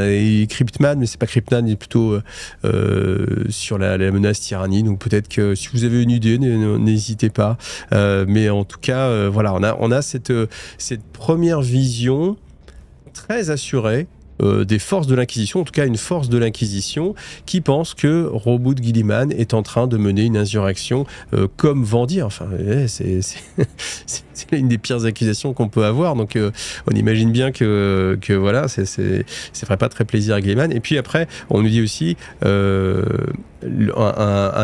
Cryptman, mais c'est pas Cryptman, il est plutôt sur la menace tyrannie. Donc peut-être que si vous avez une idée, n'hésitez pas. Mais en tout cas, voilà, on a cette première vision très assurée des forces de l'Inquisition, en tout cas une force de l'Inquisition qui pense que Roboute Guilliman est en train de mener une insurrection comme Vandir. Enfin, c'est une des pires accusations qu'on peut avoir. Donc, on imagine bien que voilà, ça ferait pas très plaisir à Guilliman. Et puis après, on nous dit aussi un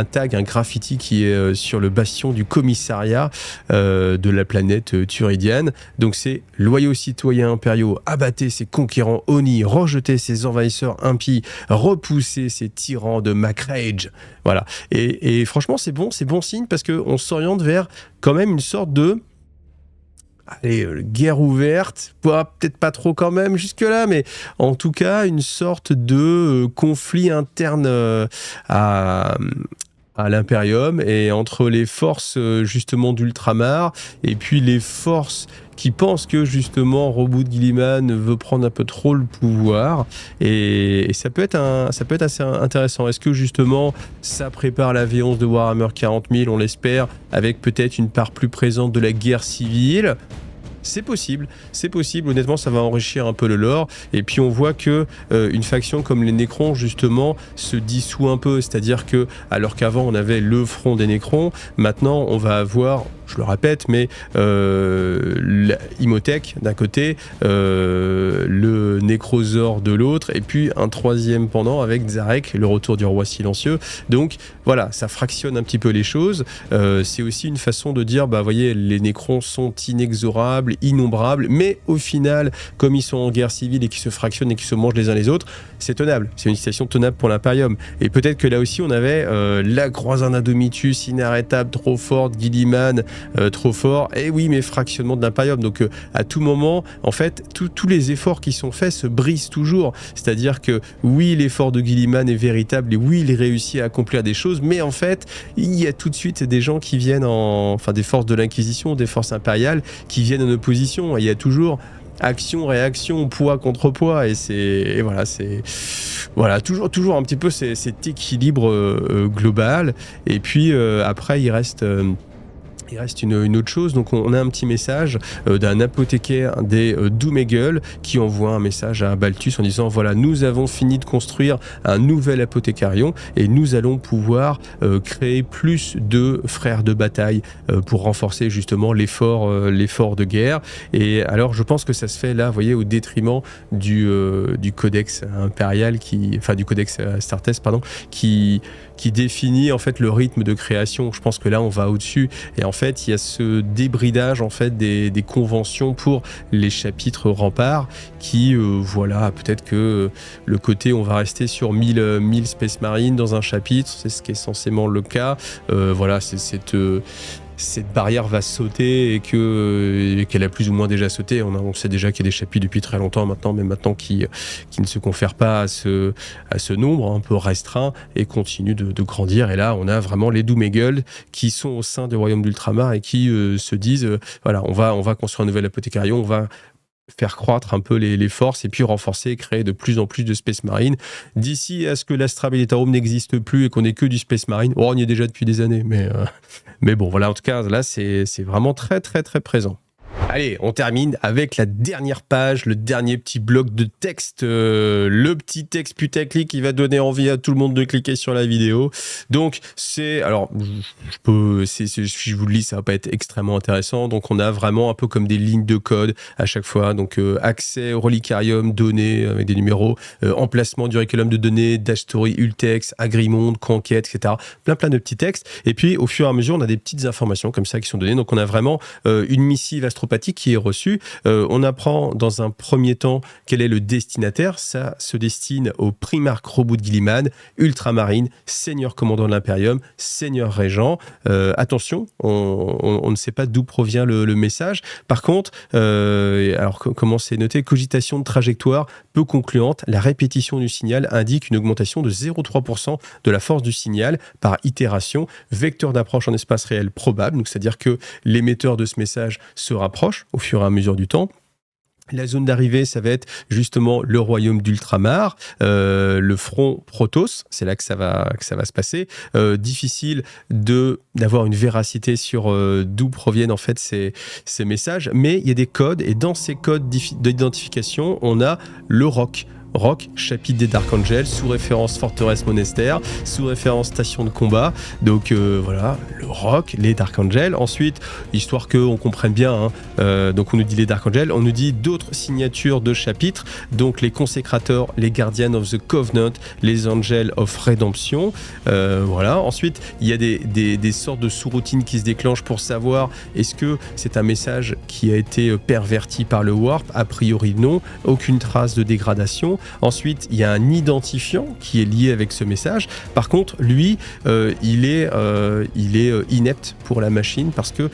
tag, un graffiti qui est sur le bastion du commissariat de la planète Turidiane. Donc c'est loyaux citoyens impériaux, abattez ces conquérants Oni, rejetez ces envahisseurs impies, repoussez ces tyrans de Macrage. Voilà. Et franchement, c'est bon signe parce qu'on s'oriente vers quand même une sorte de guerre ouverte, peut-être pas trop quand même jusque-là, mais en tout cas une sorte de conflit interne à l'Imperium et entre les forces justement d'Ultramar et puis les forces qui pensent que justement Roboute Guilliman veut prendre un peu trop le pouvoir et ça peut être assez intéressant. Est-ce que justement ça prépare la V11 de Warhammer 40 000, on l'espère, avec peut-être une part plus présente de la guerre civile? C'est possible. Honnêtement, ça va enrichir un peu le lore. Et puis, on voit que une faction comme les Nécrons, justement, se dissout un peu. C'est-à-dire que, alors qu'avant, on avait le front des Nécrons, maintenant, on va avoir, je le répète, mais Imhotep d'un côté, le Nécrosor de l'autre, et puis un troisième pendant avec Zarek, le retour du roi silencieux. Donc, voilà, ça fractionne un petit peu les choses. C'est aussi une façon de dire, bah, voyez, les Nécrons sont inexorables, innombrables, mais au final, comme ils sont en guerre civile et qui se fractionnent et qui se mangent les uns les autres, c'est tenable. C'est une situation tenable pour l'Imperium. Et peut-être que là aussi, on avait la croisade Indomitus, inarrêtable, trop forte, Guilliman, trop fort. Et oui, mais fractionnement de l'Imperium. Donc, à tout moment, en fait, tous les efforts qui sont faits se brisent toujours. C'est-à-dire que oui, l'effort de Guilliman est véritable et oui, il réussit à accomplir des choses, mais en fait, il y a tout de suite des gens qui viennent des forces de l'Inquisition, des forces impériales, qui viennent en opposition. Et il y a toujours action, réaction, poids contre poids, et voilà, toujours un petit peu cet équilibre global. Et puis après, il reste une autre chose. Donc on a un petit message d'un apothicaire des Doomegul qui envoie un message à Balthus en disant voilà, nous avons fini de construire un nouvel apothécarion et nous allons pouvoir créer plus de frères de bataille pour renforcer justement l'effort de guerre. Et alors je pense que ça se fait là, vous voyez, au détriment du codex impérial du codex Astartes, pardon, qui définit en fait le rythme de création. Je pense que là on va au-dessus et en fait il y a ce débridage en fait des conventions pour les chapitres remparts qui voilà, peut-être que le côté on va rester sur 1000 Space Marines dans un chapitre, c'est ce qui est censément le cas. Voilà, c'est cette barrière va sauter et qu'elle a plus ou moins déjà sauté. On sait déjà qu'il y a des chapitres depuis très longtemps maintenant, mais maintenant qui ne se confèrent pas à ce nombre un peu restreint et continuent de grandir. Et là, on a vraiment les Doomegul qui sont au sein du royaume d'Ultramar et qui se disent voilà, on va construire un nouvel apothécarion, on va faire croître un peu les forces et puis renforcer et créer de plus en plus de Space Marine. D'ici à ce que l'Astra Militarum n'existe plus et qu'on ait que du Space Marine, on y est déjà depuis des années, mais bon, voilà, en tout cas, là, c'est vraiment très, très, très présent. Allez, on termine avec la dernière page, le dernier petit bloc de texte, le petit texte putaclic qui va donner envie à tout le monde de cliquer sur la vidéo. Donc, alors, si je vous le lis, ça va pas être extrêmement intéressant. Donc, on a vraiment un peu comme des lignes de code à chaque fois. Donc, accès au relicarium, données avec des numéros, emplacement du curriculum de données, dashstory, ultex, agreement, conquête, etc. Plein de petits textes. Et puis, au fur et à mesure, on a des petites informations comme ça qui sont données. Donc, on a vraiment une missive astropathique qui est reçue. On apprend dans un premier temps quel est le destinataire. Ça se destine au Primarque Roboute Guilliman, ultramarine, seigneur commandant de l'Imperium, seigneur régent. Attention, on ne sait pas d'où provient le message. Par contre, alors comment c'est noté? Cogitation de trajectoire peu concluante. La répétition du signal indique une augmentation de 0,3% de la force du signal par itération. Vecteur d'approche en espace réel probable, donc c'est-à-dire que l'émetteur de ce message se rapproche au fur et à mesure du temps. La zone d'arrivée, ça va être justement le royaume d'Ultramar, le front Protoss, c'est là que ça va se passer. Difficile d'avoir une véracité sur d'où proviennent en fait ces messages, mais il y a des codes, et dans ces codes d'identification, on a le ROC. ROC, chapitre des Dark Angels, sous référence forteresse monastère, sous référence station de combat. Donc voilà, le ROC, les Dark Angels. Ensuite, histoire qu'on comprenne bien, donc on nous dit les Dark Angels, on nous dit d'autres signatures de chapitres, donc les consécrateurs, les Guardians of the Covenant, les Angels of Redemption. Voilà. Ensuite, il y a des sortes de sous-routines qui se déclenchent pour savoir est-ce que c'est un message qui a été perverti par le Warp. A priori non, aucune trace de dégradation. Ensuite, il y a un identifiant qui est lié avec ce message. Par contre, lui, il est inepte pour la machine parce que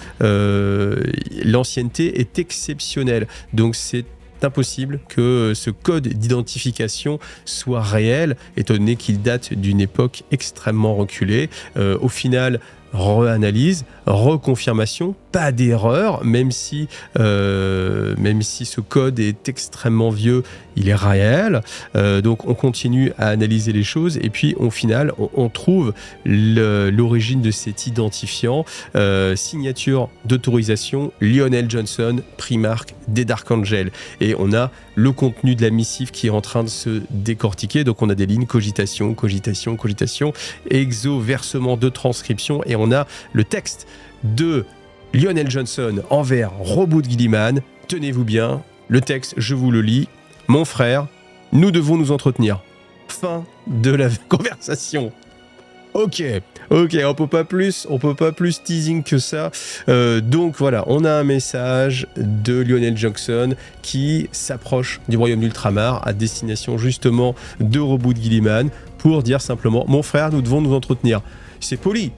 l'ancienneté est exceptionnelle. Donc, c'est impossible que ce code d'identification soit réel, étant donné qu'il date d'une époque extrêmement reculée. Au final, reanalyse, reconfirmation, pas d'erreur, même si ce code est extrêmement vieux, il est réel. Donc on continue à analyser les choses et puis au final on trouve l'origine de cet identifiant, signature d'autorisation Lionel Johnson, Primarque des Dark Angels, et on a le contenu de la missive qui est en train de se décortiquer. Donc on a des lignes cogitation, exo-versement de transcription, et on a le texte de Lionel Johnson envers Roboute Guilliman. Tenez-vous bien, le texte, je vous le lis. Mon frère, nous devons nous entretenir. Fin de la conversation. Ok, on peut pas plus teasing que ça. Donc voilà, on a un message de Lionel Johnson qui s'approche du royaume d'Ultramar à destination justement de Roboute Guilliman pour dire simplement: mon frère, nous devons nous entretenir. C'est poli,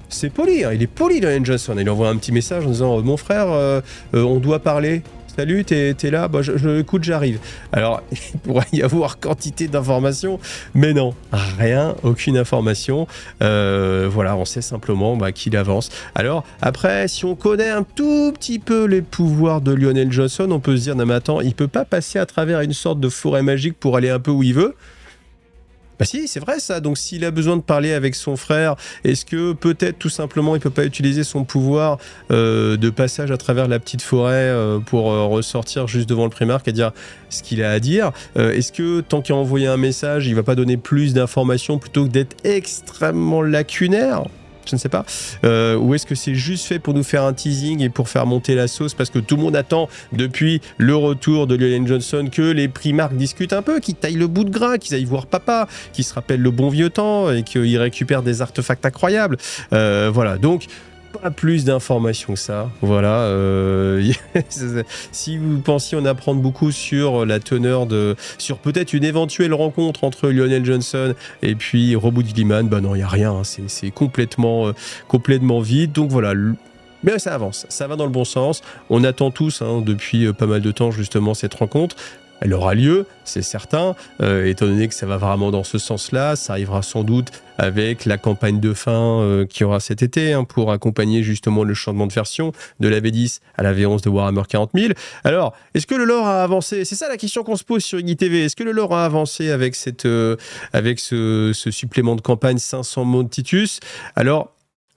hein, il est poli, Lionel Johnson. Il envoie un petit message en disant: mon frère, on doit parler. Salut, t'es là? Bah, écoute, j'arrive. Alors, il pourrait y avoir quantité d'informations, mais non, rien, aucune information. Voilà, on sait simplement qu'il avance. Alors, après, si on connaît un tout petit peu les pouvoirs de Lionel Johnson, on peut se dire: non mais attends, il peut pas passer à travers une sorte de forêt magique pour aller un peu où il veut? Bah si, c'est vrai ça. Donc s'il a besoin de parler avec son frère, est-ce que peut-être tout simplement il peut pas utiliser son pouvoir de passage à travers la petite forêt pour ressortir juste devant le Primarque et dire ce qu'il a à dire? Est-ce que tant qu'il a envoyé un message, il va pas donner plus d'informations plutôt que d'être extrêmement lacunaire? Je ne sais pas. Ou est-ce que c'est juste fait pour nous faire un teasing et pour faire monter la sauce parce que tout le monde attend depuis le retour de Lionel Johnson que les Primarques discutent un peu, qu'ils taillent le bout de gras, qu'ils aillent voir papa, qu'ils se rappellent le bon vieux temps et qu'ils récupèrent des artefacts incroyables. Voilà, donc pas plus d'informations que ça. Voilà. Si vous pensiez en apprendre beaucoup sur la teneur sur peut-être une éventuelle rencontre entre Lionel Johnson et puis Roboute Guilliman, bah non, il n'y a rien. Hein. C'est complètement vide. Donc voilà. Mais ça avance, ça va dans le bon sens. On attend tous depuis pas mal de temps justement cette rencontre. Elle aura lieu, c'est certain, étant donné que ça va vraiment dans ce sens-là. Ça arrivera sans doute avec la campagne de fin qui aura cet été pour accompagner justement le changement de version de la V10 à la V11 de Warhammer 40 000. Alors, est-ce que le lore a avancé? C'est ça la question qu'on se pose sur IGTV. Est-ce que le lore a avancé avec ce supplément de campagne 500 mots de Titus? Alors,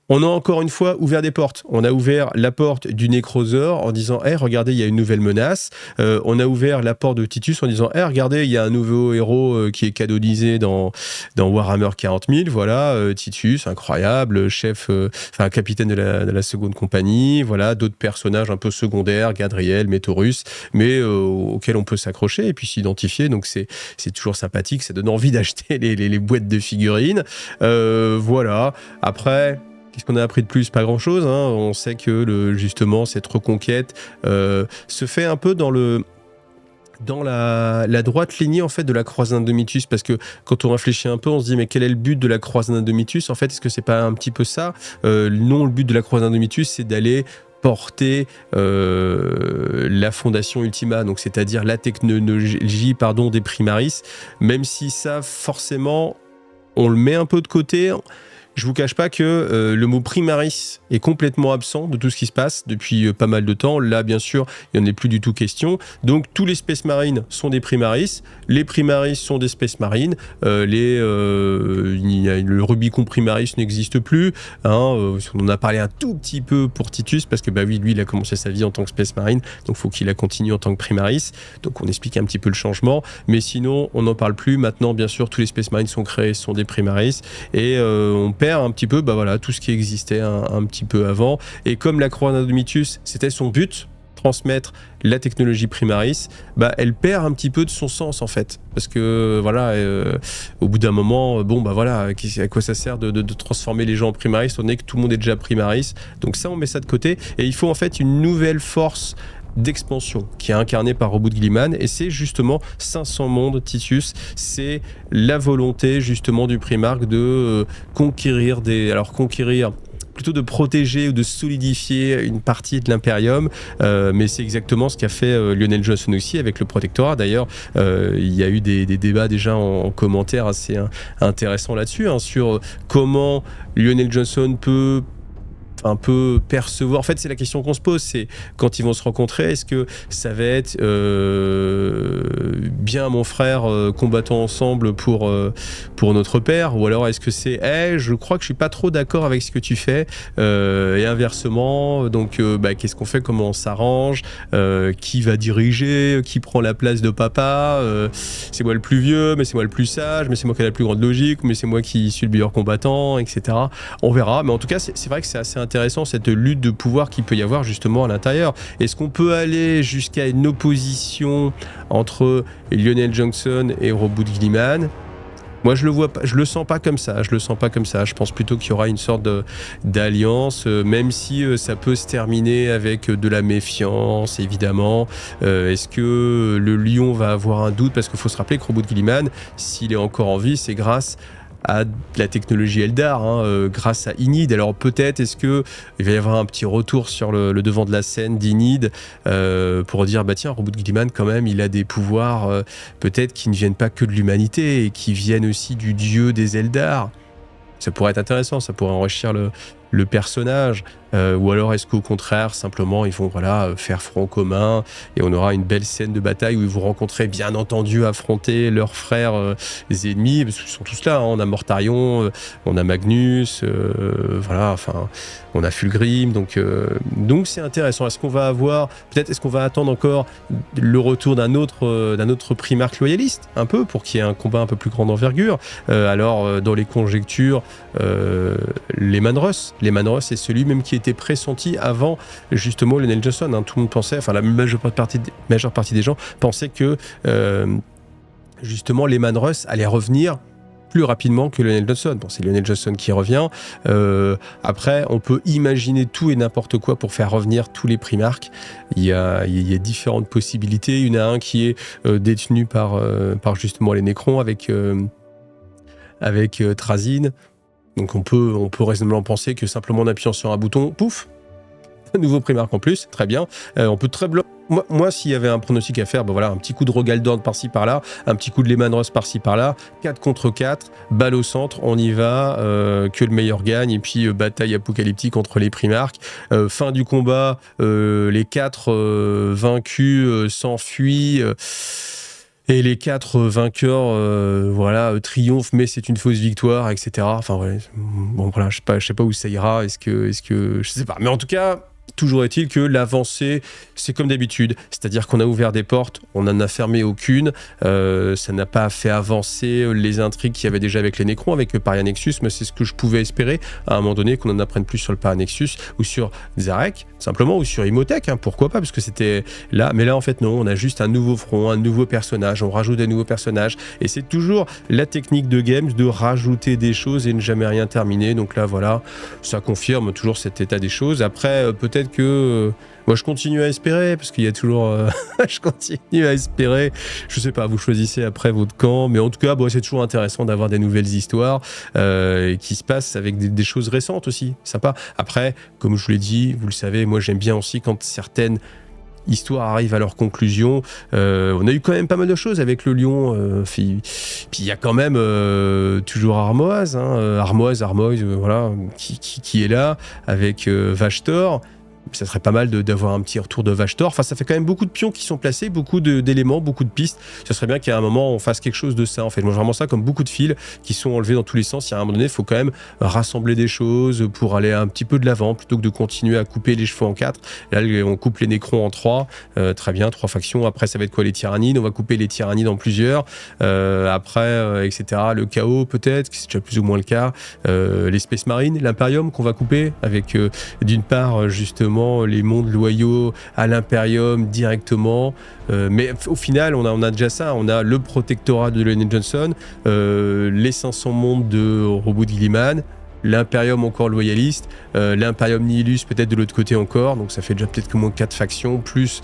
On a encore une fois ouvert des portes. On a ouvert la porte du Nécroseur en disant hey, regardez, il y a une nouvelle menace. On a ouvert la porte de Titus en disant hey, regardez, il y a un nouveau héros qui est canonisé dans Warhammer 40 000. Voilà, Titus, incroyable, chef, capitaine de la seconde compagnie. Voilà, d'autres personnages un peu secondaires, Gadriel, Métaurus, mais auxquels on peut s'accrocher et puis s'identifier. Donc c'est toujours sympathique, ça donne envie d'acheter les boîtes de figurines. Voilà. Après. Qu'est-ce qu'on a appris de plus? Pas grand-chose. Hein. On sait que justement cette reconquête se fait un peu dans la droite lignée en fait de la croisade Indomitus, parce que quand on réfléchit un peu, on se dit mais quel est le but de la croisade Indomitus? En fait, est-ce que c'est pas un petit peu ça? Non, le but de la croisade Indomitus, c'est d'aller porter la fondation Ultima, donc c'est-à-dire la technologie des Primaris, même si ça forcément on le met un peu de côté. Je vous cache pas que le mot Primaris est complètement absent de tout ce qui se passe depuis pas mal de temps. Là, bien sûr, il n'y en est plus du tout question. Donc, tous les Space Marines sont des Primaris. Les Primaris sont des Space Marines. Le Rubicon Primaris n'existe plus. On en a parlé un tout petit peu pour Titus, parce que lui, il a commencé sa vie en tant que Space Marine. Donc, il faut qu'il la continue en tant que Primaris. Donc, on explique un petit peu le changement. Mais sinon, on n'en parle plus. Maintenant, bien sûr, tous les Space Marines sont créés, sont des Primaris. Et on perd un petit peu tout ce qui existait un petit peu avant. Et comme la croix d'Indomitus, c'était son but, transmettre la technologie Primaris, elle perd un petit peu de son sens en fait, parce que au bout d'un moment, à quoi ça sert de transformer les gens en Primaris, on est que tout le monde est déjà Primaris. Donc ça, on met ça de côté, et il faut en fait une nouvelle force d'expansion qui est incarné par Roboute Guilliman, et c'est justement 500 mondes Titus. C'est la volonté justement du Primarque de conquérir plutôt de protéger ou de solidifier une partie de l'Imperium, mais c'est exactement ce qu'a fait Lionel Johnson aussi avec le Protectorat. D'ailleurs, il y a eu des débats déjà en commentaire assez intéressants là-dessus, sur comment Lionel Johnson peut percevoir. En fait, c'est la question qu'on se pose, c'est quand ils vont se rencontrer, est-ce que ça va être bien mon frère combattant ensemble pour notre père, ou alors est-ce que c'est je crois que je suis pas trop d'accord avec ce que tu fais, et inversement, donc qu'est-ce qu'on fait, comment on s'arrange, qui va diriger, qui prend la place de papa, c'est moi le plus vieux, mais c'est moi le plus sage, mais c'est moi qui ai la plus grande logique, mais c'est moi qui suis le meilleur combattant, etc. On verra, mais en tout cas c'est vrai que c'est assez intéressant cette lutte de pouvoir qu'il peut y avoir justement à l'intérieur. Est-ce qu'on peut aller jusqu'à une opposition entre Lionel Johnson et Roboute Guilliman? Moi, je le sens pas comme ça. Je pense plutôt qu'il y aura une sorte d'alliance, même si ça peut se terminer avec de la méfiance, évidemment. Est-ce que le lion va avoir un doute? Parce qu'il faut se rappeler que Roboute Guilliman, s'il est encore en vie, c'est grâce à la technologie Eldar, grâce à Enid. Alors peut-être est-ce que il va y avoir un petit retour sur le devant de la scène d'Enid pour dire tiens, Roboute Guilliman quand même il a des pouvoirs peut-être qui ne viennent pas que de l'humanité et qui viennent aussi du dieu des Eldar. Ça pourrait être intéressant, ça pourrait enrichir le personnage, ou alors est-ce qu'au contraire simplement ils vont faire front commun et on aura une belle scène de bataille où ils vont rencontrer, bien entendu, affronter leurs frères les ennemis, parce qu'ils sont tous là, on a Mortarion, on a Magnus, on a Fulgrim, donc c'est intéressant. Est-ce qu'on va attendre encore le retour d'un autre Primarque loyaliste, un peu, pour qu'il y ait un combat un peu plus grand d'envergure? Alors dans les conjectures, les Manros, c'est celui même qui était pressenti avant justement Lionel Johnson. Tout le monde pensait, la majeure partie des gens pensaient que justement les Manros allaient revenir plus rapidement que Lionel Johnson. Bon, c'est Lionel Johnson qui revient. Après, on peut imaginer tout et n'importe quoi pour faire revenir tous les Primarques. Il y a différentes possibilités. Il y en a un qui est détenu par justement les Nécrons avec Trazyn. Donc on peut raisonnablement penser que simplement en appuyant sur un bouton, pouf, un nouveau Primarque en plus, très bien. On peut très moi, s'il y avait un pronostic à faire, un petit coup de Rogaldorn par-ci par-là, un petit coup de Leman Russ par-ci par-là, 4 contre 4, balle au centre, on y va, que le meilleur gagne, et puis bataille apocalyptique entre les Primarques. Fin du combat, les 4 vaincus s'enfuient. Et les 4 vainqueurs, triomphent, mais c'est une fausse victoire, etc. Enfin, ouais. Bon, voilà, je sais pas où ça ira. Est-ce que, je sais pas. Mais en tout cas, toujours est-il que l'avancée, c'est comme d'habitude. C'est-à-dire qu'on a ouvert des portes, on n'en a fermé aucune. Ça n'a pas fait avancer les intrigues qu'il y avait déjà avec les Necrons, avec le Paria Nexus, mais c'est ce que je pouvais espérer à un moment donné, qu'on en apprenne plus sur le Paria Nexus ou sur Zarek, simplement, ou sur Imhotech, hein, pourquoi pas, parce que c'était là. Mais là, en fait, non, on a juste un nouveau front, un nouveau personnage, on rajoute des nouveaux personnages, et c'est toujours la technique de Games de rajouter des choses et ne jamais rien terminer. Donc là, voilà, ça confirme toujours cet état des choses. Après, peut-être que moi je continue à espérer, parce qu'il y a toujours je continue à espérer, je sais pas, vous choisissez après votre camp, mais en tout cas c'est toujours intéressant d'avoir des nouvelles histoires qui se passent avec des choses récentes aussi, sympa. Après, comme je vous l'ai dit, vous le savez, moi j'aime bien aussi quand certaines histoires arrivent à leur conclusion. On a eu quand même pas mal de choses avec le lion, puis il y a quand même toujours Armoise, Armoise, voilà, qui est là avec Vashtor. Ça serait pas mal d'avoir un petit retour de Vashtor. Enfin, ça fait quand même beaucoup de pions qui sont placés, beaucoup d'éléments, beaucoup de pistes. Ça serait bien qu'à un moment, on fasse quelque chose de ça, en fait. Moi, je vraiment ça comme beaucoup de fils qui sont enlevés dans tous les sens. Il y a un moment donné, il faut quand même rassembler des choses pour aller un petit peu de l'avant, plutôt que de continuer à couper les chevaux en 4. Là, on coupe les Nécrons en 3. Très bien, 3 factions. Après, ça va être quoi, les Tyrannides? On va couper les Tyrannides en plusieurs. Après, etc. Le Chaos, peut-être, c'est déjà plus ou moins le cas. Les Space Marines, l'Imperium qu'on va couper avec, d'une part, justement, les mondes loyaux à l'Imperium directement, mais au final on a déjà ça, on a le protectorat de Lane Johnson, les 500 mondes de Robout Gilliman, l'Imperium encore loyaliste, l'Imperium Nihilus peut-être de l'autre côté encore, donc ça fait déjà peut-être que moins 4 factions, plus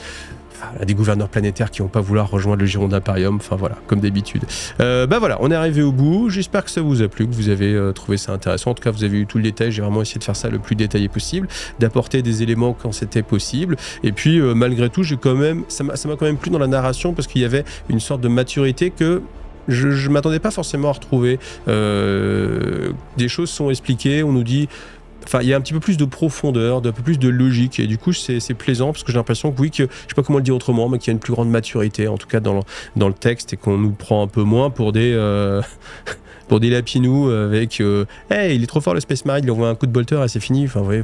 des gouverneurs planétaires qui vont pas vouloir rejoindre le giron d'Imperium, enfin voilà, comme d'habitude. Voilà, on est arrivé au bout, j'espère que ça vous a plu, que vous avez trouvé ça intéressant, en tout cas vous avez eu tout le détail, j'ai vraiment essayé de faire ça le plus détaillé possible, d'apporter des éléments quand c'était possible, et puis malgré tout, ça m'a quand même plu dans la narration, parce qu'il y avait une sorte de maturité que je m'attendais pas forcément à retrouver. Des choses sont expliquées, on nous dit... Enfin, il y a un petit peu plus de profondeur, un peu plus de logique, et du coup c'est plaisant, parce que j'ai l'impression que oui, que je sais pas comment le dire autrement, mais qu'il y a une plus grande maturité, en tout cas dans le texte, et qu'on nous prend un peu moins pour des pour des lapinous avec hey, il est trop fort le Space Marine, il envoie un coup de bolter et c'est fini. Enfin, vous voyez,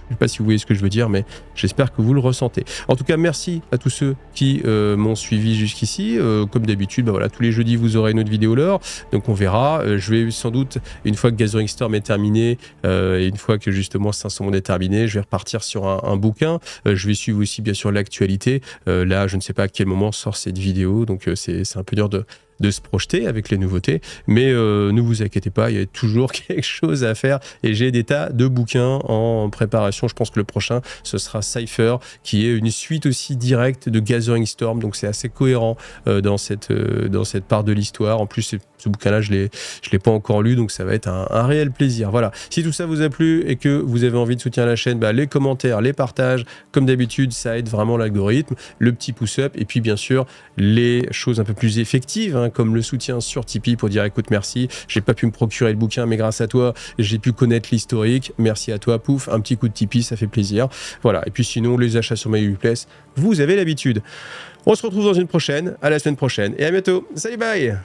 je sais pas si vous voyez ce que je veux dire, mais j'espère que vous le ressentez. En tout cas, merci à tous ceux qui m'ont suivi jusqu'ici. Comme d'habitude, voilà, tous les jeudis, vous aurez une autre vidéo lore. Donc on verra. Je vais sans doute, une fois que Gathering Storm est terminé, et une fois que justement 500 mondes est terminé, je vais repartir sur un bouquin. Je vais suivre aussi, bien sûr, l'actualité. Là, je ne sais pas à quel moment sort cette vidéo, donc c'est un peu dur de se projeter avec les nouveautés, mais ne vous inquiétez pas, il y a toujours quelque chose à faire, et j'ai des tas de bouquins en préparation. Je pense que le prochain, ce sera Cypher, qui est une suite aussi directe de Gathering Storm, donc c'est assez cohérent dans cette part de l'histoire. En plus, ce bouquin-là, je l'ai pas encore lu, donc ça va être un réel plaisir. Voilà, si tout ça vous a plu et que vous avez envie de soutenir la chaîne, les commentaires, les partages, comme d'habitude, ça aide vraiment l'algorithme, le petit pouce-up, et puis bien sûr, les choses un peu plus effectives, comme le soutien sur Tipeee pour dire écoute, merci, j'ai pas pu me procurer le bouquin, mais grâce à toi, j'ai pu connaître l'historique, merci à toi, pouf, un petit coup de Tipeee, ça fait plaisir. Voilà, et puis sinon, les achats sur MyUplace, vous avez l'habitude. On se retrouve dans une prochaine, à la semaine prochaine, et à bientôt. Salut, bye!